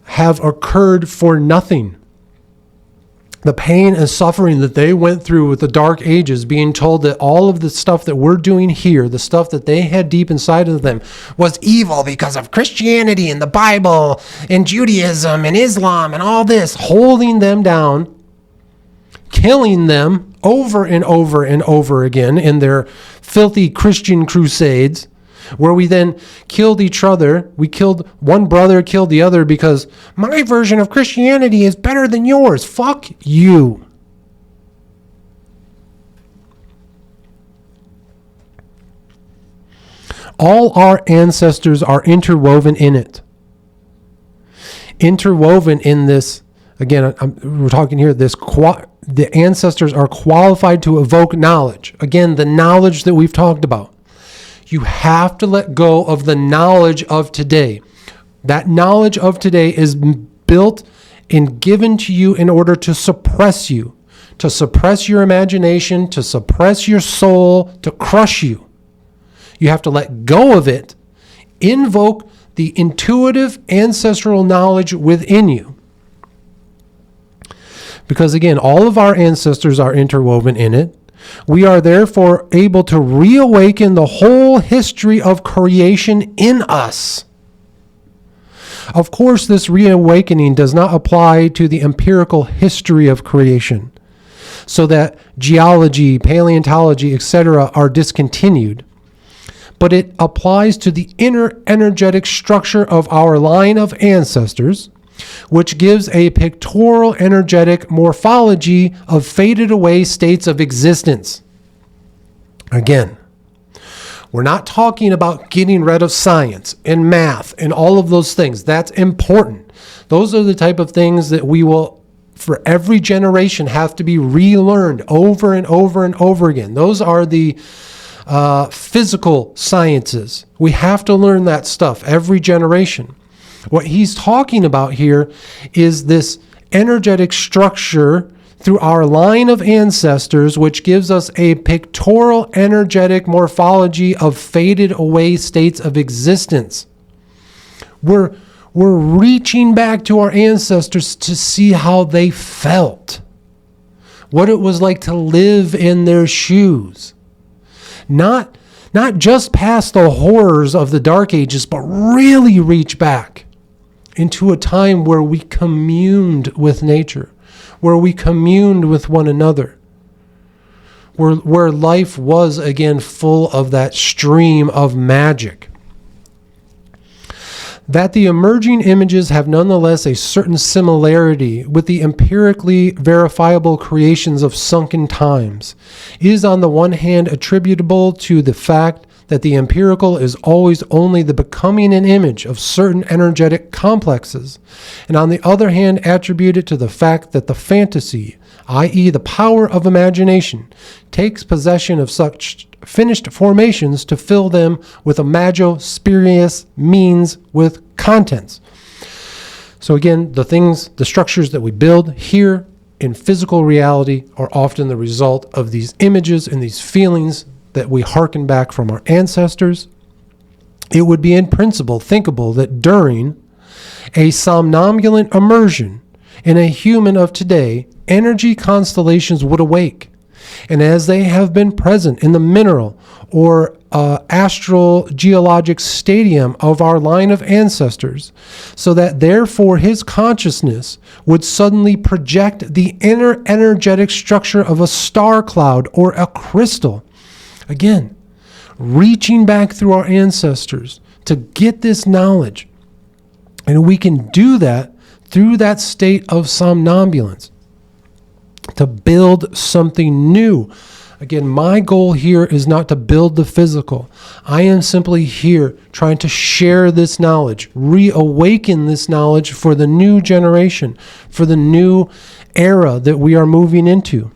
have occurred for nothing. The pain and suffering that they went through with the Dark Ages, being told that all of the stuff that we're doing here, the stuff that they had deep inside of them, was evil because of Christianity and the Bible and Judaism and Islam and all this, holding them down, killing them over and over and over again in their filthy Christian crusades, where we then killed each other. We killed one brother, killed the other because my version of Christianity is better than yours. Fuck you. All our ancestors are interwoven in it. Interwoven in this, again, we're talking here, the ancestors are qualified to evoke knowledge. Again, the knowledge that we've talked about. You have to let go of the knowledge of today. That knowledge of today is built and given to you in order to suppress you, to suppress your imagination, to suppress your soul, to crush you. You have to let go of it, invoke the intuitive ancestral knowledge within you. Because again, all of our ancestors are interwoven in it. We are therefore able to reawaken the whole history of creation in us. Of course, this reawakening does not apply to the empirical history of creation, so that geology, paleontology, etc. are discontinued. But it applies to the inner energetic structure of our line of ancestors, which gives a pictorial energetic morphology of faded away states of existence. Again, We're not talking about getting rid of science and math and all of those things. That's important. Those are the type of things that we will, for every generation, have to be relearned over and over and over again. Those are the physical sciences. We have to learn that stuff every generation. What he's talking about here is this energetic structure through our line of ancestors, which gives us a pictorial energetic morphology of faded away states of existence. We're reaching back to our ancestors to see how they felt, what it was like to live in their shoes. Not just past the horrors of the Dark Ages, but really reach back into a time where we communed with nature, where we communed with one another, where life was again full of that stream of magic. That the emerging images have nonetheless a certain similarity with the empirically verifiable creations of sunken times is on the one hand attributable to the fact that the empirical is always only the becoming an image of certain energetic complexes, and on the other hand attributed to the fact that the fantasy, i.e. the power of imagination, takes possession of such finished formations to fill them with imago spurious means with contents. So again, the structures that we build here in physical reality are often the result of these images and these feelings that we hearken back from our ancestors. It would be in principle thinkable that during a somnambulant immersion in a human of today, energy constellations would awake. And as they have been present in the mineral or astral geologic stadium of our line of ancestors, so that therefore his consciousness would suddenly project the inner energetic structure of a star cloud or a crystal. Again, reaching back through our ancestors to get this knowledge. And we can do that through that state of somnambulance, to build something new. Again, my goal here is not to build the physical. I am simply here trying to share this knowledge, reawaken this knowledge for the new generation, for the new era that we are moving into.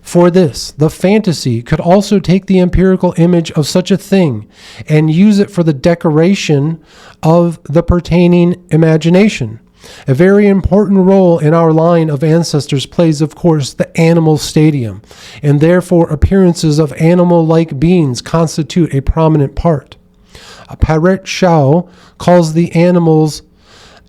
For this, the fantasy could also take the empirical image of such a thing and use it for the decoration of the pertaining imagination. A very important role in our line of ancestors plays, of course, the animal stadium, and therefore appearances of animal-like beings constitute a prominent part. Paret Shao calls the animals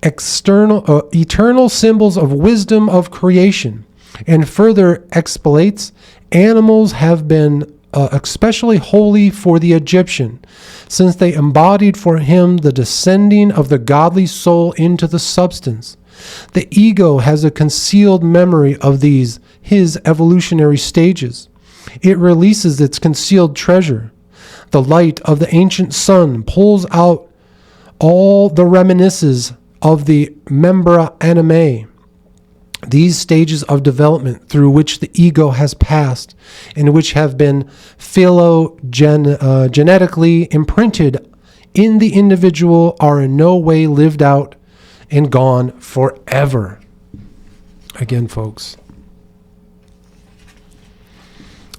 eternal symbols of wisdom of creation, and further explains, animals have been especially holy for the Egyptian, since they embodied for him the descending of the godly soul into the substance. The ego has a concealed memory of his evolutionary stages. It releases its concealed treasure. The light of the ancient sun pulls out all the reminiscences of the membra animae. These stages of development through which the ego has passed and which have been genetically imprinted in the individual are in no way lived out and gone forever. Again, folks,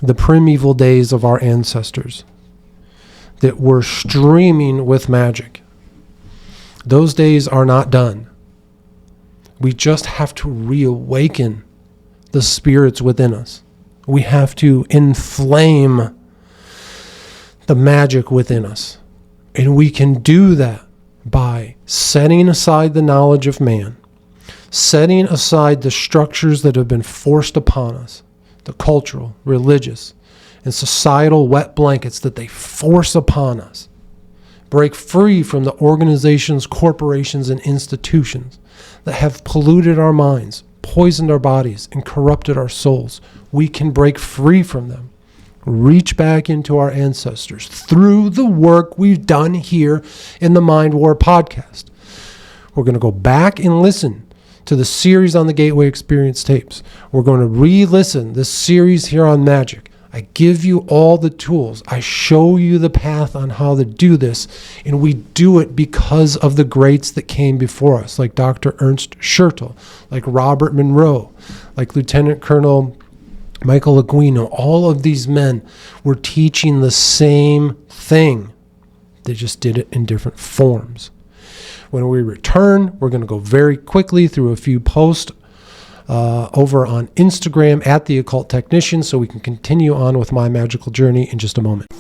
the primeval days of our ancestors that were streaming with magic, those days are not done. We just have to reawaken the spirits within us. We have to inflame the magic within us. And we can do that by setting aside the knowledge of man, setting aside the structures that have been forced upon us, the cultural, religious, and societal wet blankets that they force upon us. Break free from the organizations, corporations, and institutions that have polluted our minds, poisoned our bodies, and corrupted our souls. We can break free from them. Reach back into our ancestors through the work we've done here in the Mind War podcast. We're going to go back and listen to the series on the Gateway Experience tapes. We're going to re-listen this series here on magic. I give you all the tools. I show you the path on how to do this. And we do it because of the greats that came before us, like Dr. Ernst Schertl, like Robert Monroe, like Lieutenant Colonel Michael Aguino. All of these men were teaching the same thing. They just did it in different forms. When we return, we're going to go very quickly through a few posts over on Instagram at The Occult Technician, so we can continue on with my magical journey in just a moment.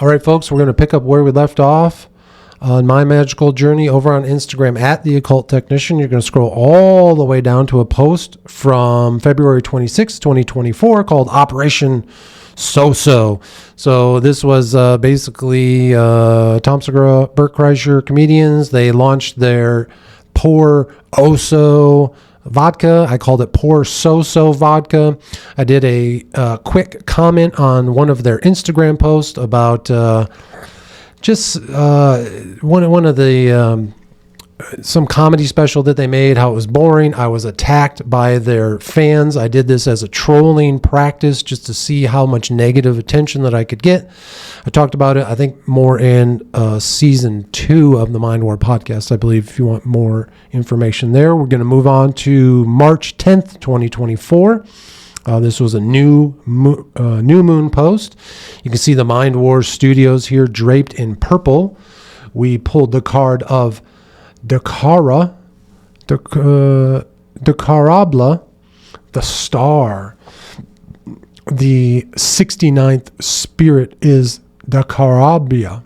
All right, folks, we're going to pick up where we left off on my magical journey over on Instagram at The Occult Technician. You're going to scroll all the way down to a post from February 26, 2024 called Operation So-So. So this was basically Tom Segura, Bert Kreischer comedians. They launched their Pour Oso vodka. I called it Pour So-So vodka. I did a quick comment on one of their Instagram posts about one of the some comedy special that they made, how it was boring. I was attacked by their fans. I did this as a trolling practice just to see how much negative attention that I could get. I talked about it, I think, more in season 2 of the Mind War podcast, I believe, if you want more information there. We're going to move on to March 10th, 2024. This was a new moon post. You can see the Mind War studios here draped in purple. We pulled the card of Dakarabla, the star. The 69th spirit is Dakarabia.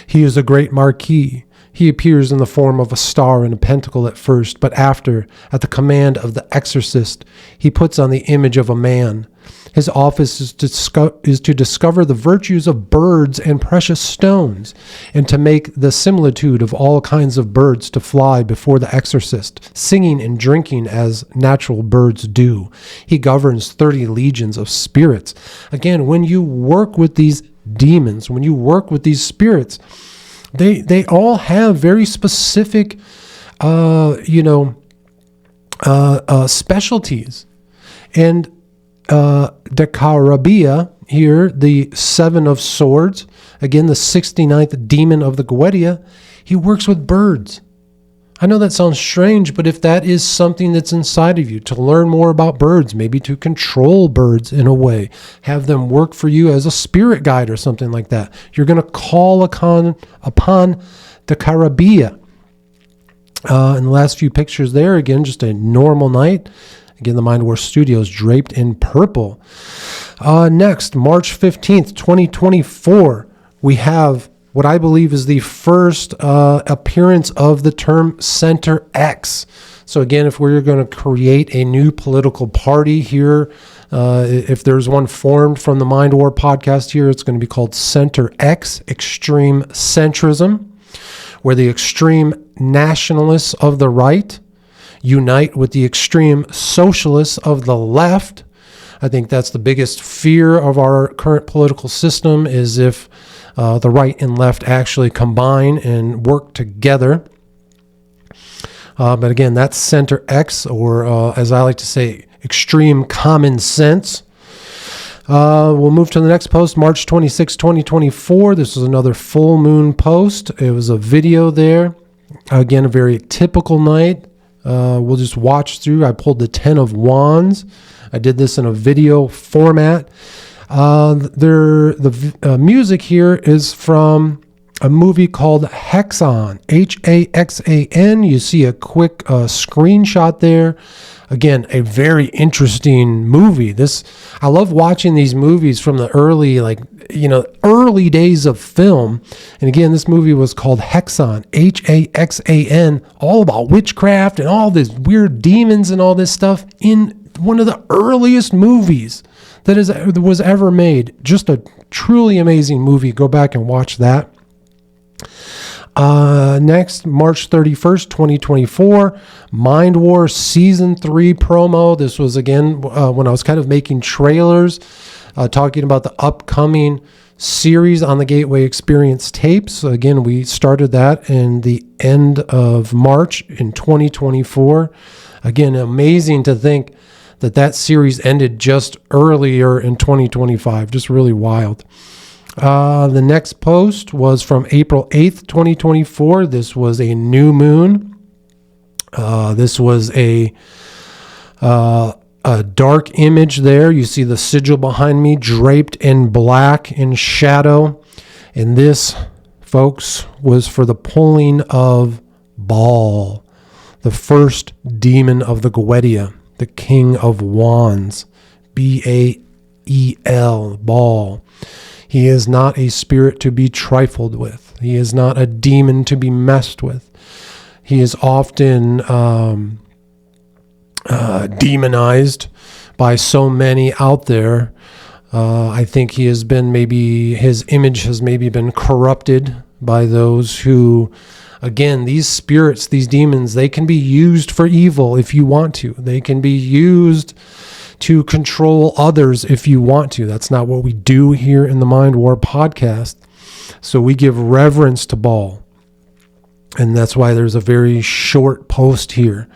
He is a great marquis. He appears in the form of a star and a pentacle at first, but after, at the command of the exorcist, he puts on the image of a man. His office is to discover the virtues of birds and precious stones, and to make the similitude of all kinds of birds to fly before the exorcist, singing and drinking as natural birds do. He governs 30 legions of spirits. Again, when you work with these demons, when you work with these spirits, they all have very specific, specialties. And Dakarabia here, the 7 of Swords, again, the 69th demon of the Gwedia, he works with birds. I know that sounds strange, but if that is something that's inside of you, to learn more about birds, maybe to control birds in a way, have them work for you as a spirit guide or something like that, you're going to call upon Dakarabia. In the last few pictures there, again, just a normal night. Again, the Mind War Studios draped in purple. Next, March 15th, 2024, we have what I believe is the first appearance of the term Center X. So again, if we're going to create a new political party here, if there's one formed from the Mind War podcast here, it's going to be called Center X, Extreme Centrism, where the extreme nationalists of the right unite with the extreme socialists of the left. I think that's the biggest fear of our current political system, is if the right and left actually combine and work together. But again, that's Center X, or as I like to say, extreme common sense. We'll move to the next post, March 26, 2024. This was another full moon post. It was a video there. Again, a very typical night. We'll just watch through. I pulled the 10 of Wands. I did this in a video format. The music here is from a movie called Hexan, Haxan. You see a quick screenshot there. Again, a very interesting movie. I love watching these movies from the early days of film. And again, this movie was called Hexan, Haxan, all about witchcraft and all these weird demons and all this stuff, in one of the earliest movies that was ever made. Just a truly amazing movie. Go back and watch that. Next, March 31st, 2024, Mind War Season 3 promo. This was, again, when I was kind of making trailers, talking about the upcoming series on the Gateway Experience tapes. Again, we started that in the end of March in 2024. Again, amazing to think that series ended just earlier in 2025. Just really wild. The next post was from April 8th, 2024. This was a new moon. This was a dark image there. You see the sigil behind me draped in black in shadow. And this, folks, was for the pulling of Baal, the first demon of the Goetia, the king of wands, Baal, Baal. He is not a spirit to be trifled with. He is not a demon to be messed with. He is often demonized by so many out there. I think he has been his image has maybe been corrupted by those who, again, these spirits, these demons, they can be used for evil if you want to. They can be used to control others if you want to. That's not what we do here in the Mind War podcast. So we give reverence to Baal. And that's why there's a very short post here.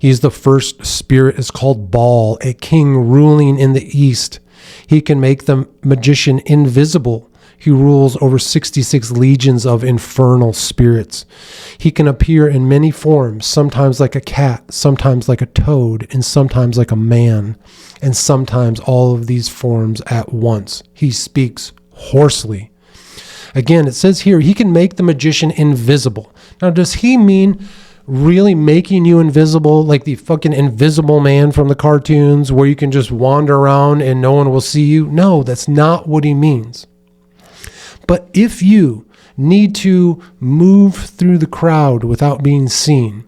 He's the first spirit. Is called Baal, a king ruling in the east. He can make the magician invisible. He rules over 66 legions of infernal spirits. He can appear in many forms, sometimes like a cat, sometimes like a toad, and sometimes like a man, and sometimes all of these forms at once. He speaks hoarsely. Again, it says here, he can make the magician invisible. Now, does he mean really making you invisible, like the fucking Invisible Man from the cartoons, where you can just wander around and no one will see you? No, that's not what he means. But if you need to move through the crowd without being seen,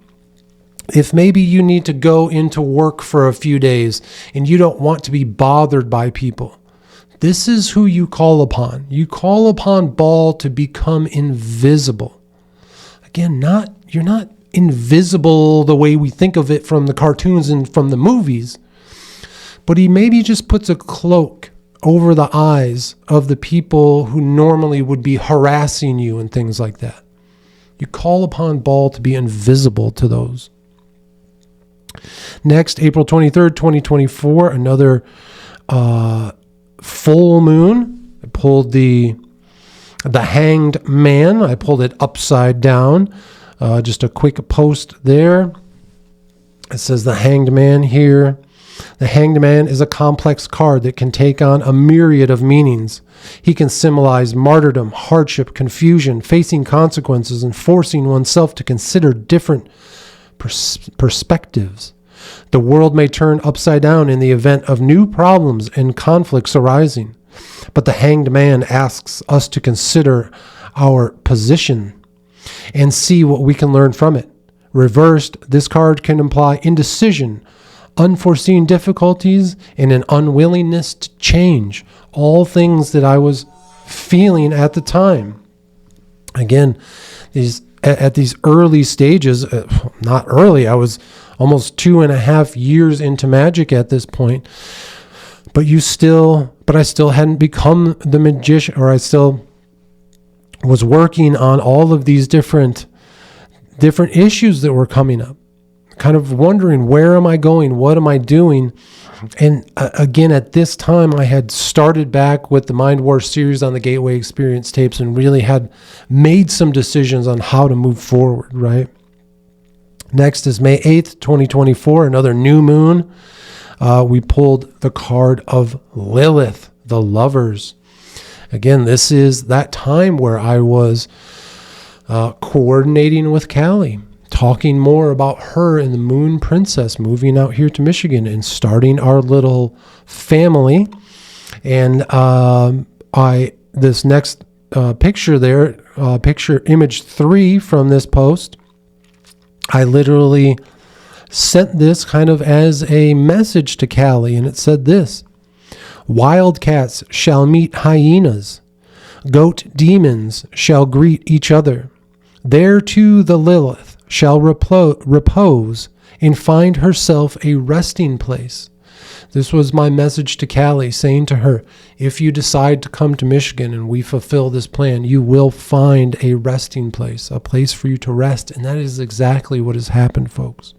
if maybe you need to go into work for a few days and you don't want to be bothered by people, this is who you call upon. You call upon Baal to become invisible. Again, you're not invisible the way we think of it from the cartoons and from the movies, but he maybe just puts a cloak over the eyes of the people who normally would be harassing you and things like that. You call upon Baal to be invisible to those. Next, April 23rd, 2024, another full moon. I pulled the Hanged Man. I pulled it upside down. Just a quick post there. It says the Hanged Man here. The Hanged Man is a complex card that can take on a myriad of meanings. He can symbolize martyrdom, hardship, confusion, facing consequences, and forcing oneself to consider different perspectives. The world may turn upside down in the event of new problems and conflicts arising. But the Hanged Man asks us to consider our position and see what we can learn from it. Reversed, this card can imply indecision, unforeseen difficulties, and an unwillingness to change. All things that I was feeling at the time. Again, at these early stages, not early, I was almost 2.5 years into magic at this point. But I still hadn't become the magician, or I still was working on all of these different issues that were coming up. Kind of wondering, where am I going? What am I doing? And again, at this time, I had started back with the Mind War series on the Gateway Experience tapes and really had made some decisions on how to move forward, right? Next is May 8th, 2024, another new moon. We pulled the card of Lilith, the Lovers. Again, this is that time where I was coordinating with Callie, talking more about her and the Moon Princess moving out here to Michigan and starting our little family. And this next picture there, picture image 3 from this post, I literally sent this kind of as a message to Callie, and it said this: wildcats shall meet hyenas, goat demons shall greet each other. There too the Lilith shall repose and find herself a resting place. This was my message to Callie, saying to her, if you decide to come to Michigan and we fulfill this plan, you will find a resting place, a place for you to rest. And that is exactly what has happened, folks.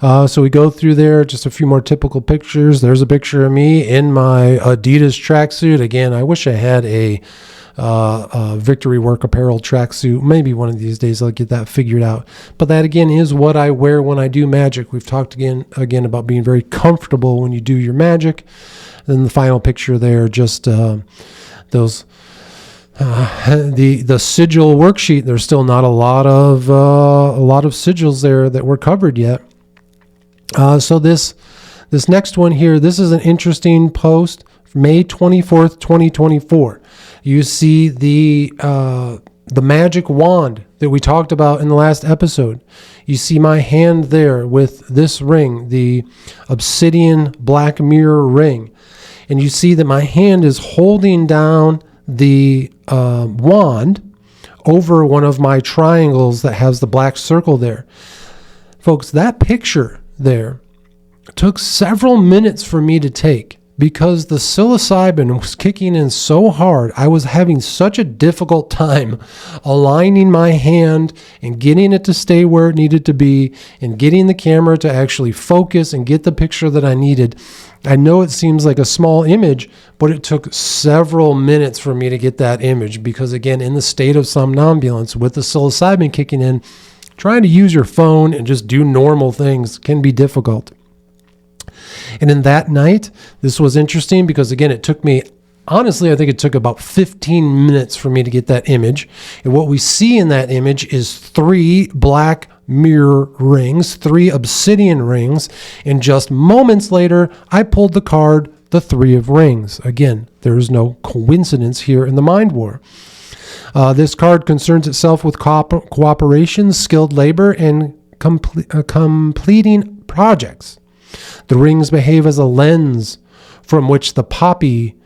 So we go through there, just a few more typical pictures. There's a picture of me in my Adidas tracksuit. Again, I wish I had a Victory Work apparel tracksuit. Maybe one of these days I'll get that figured out. But that again is what I wear when I do magic. We've talked again about being very comfortable when you do your magic. Then the final picture there, just those the sigil worksheet. There's still not a lot of sigils there that were covered yet. So this next one here, this is an interesting post. May 24th, 2024. You see the magic wand that we talked about in the last episode. You see my hand there with this ring, the obsidian black mirror ring. And you see that my hand is holding down the wand over one of my triangles that has the black circle there. Folks, that picture there took several minutes for me to take because the psilocybin was kicking in so hard. I was having such a difficult time aligning my hand and getting it to stay where it needed to be and getting the camera to actually focus and get the picture that I needed. I know it seems like a small image, but it took several minutes for me to get that image because, again, in the state of somnambulance with the psilocybin kicking in, trying to use your phone and just do normal things can be difficult. And in that night, this was interesting because, again, it took me, honestly, I think it took about 15 minutes for me to get that image. And what we see in that image is 3 black mirror rings, 3 obsidian rings. And just moments later, I pulled the card, the 3 of rings. Again, there is no coincidence here in the Mind War. This card concerns itself with cooperation, skilled labor, and completing projects. The rings behave as a lens from which the poppy,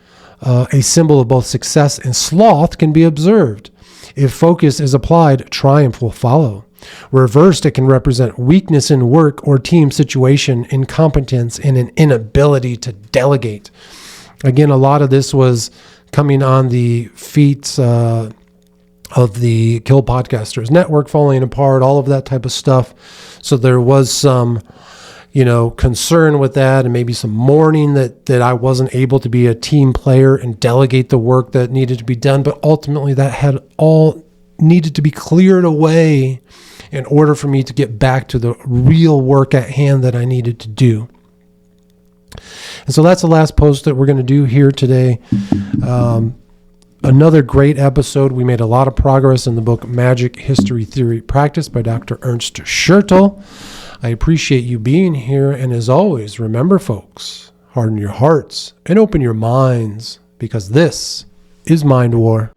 a symbol of both success and sloth, can be observed. If focus is applied, triumph will follow. Reversed, it can represent weakness in work or team situation, incompetence, and an inability to delegate. Again, a lot of this was coming on the feet of the Kill Podcasters Network falling apart, all of that type of stuff. So there was some concern with that and maybe some mourning that I wasn't able to be a team player and delegate the work that needed to be done. But ultimately that had all needed to be cleared away in order for me to get back to the real work at hand that I needed to do. And so that's the last post that we're going to do here today. Another great episode. We made a lot of progress in the book Magic History Theory Practice by Dr. Ernst Schertl. I appreciate you being here. And as always, remember, folks, harden your hearts and open your minds because this is Mind War.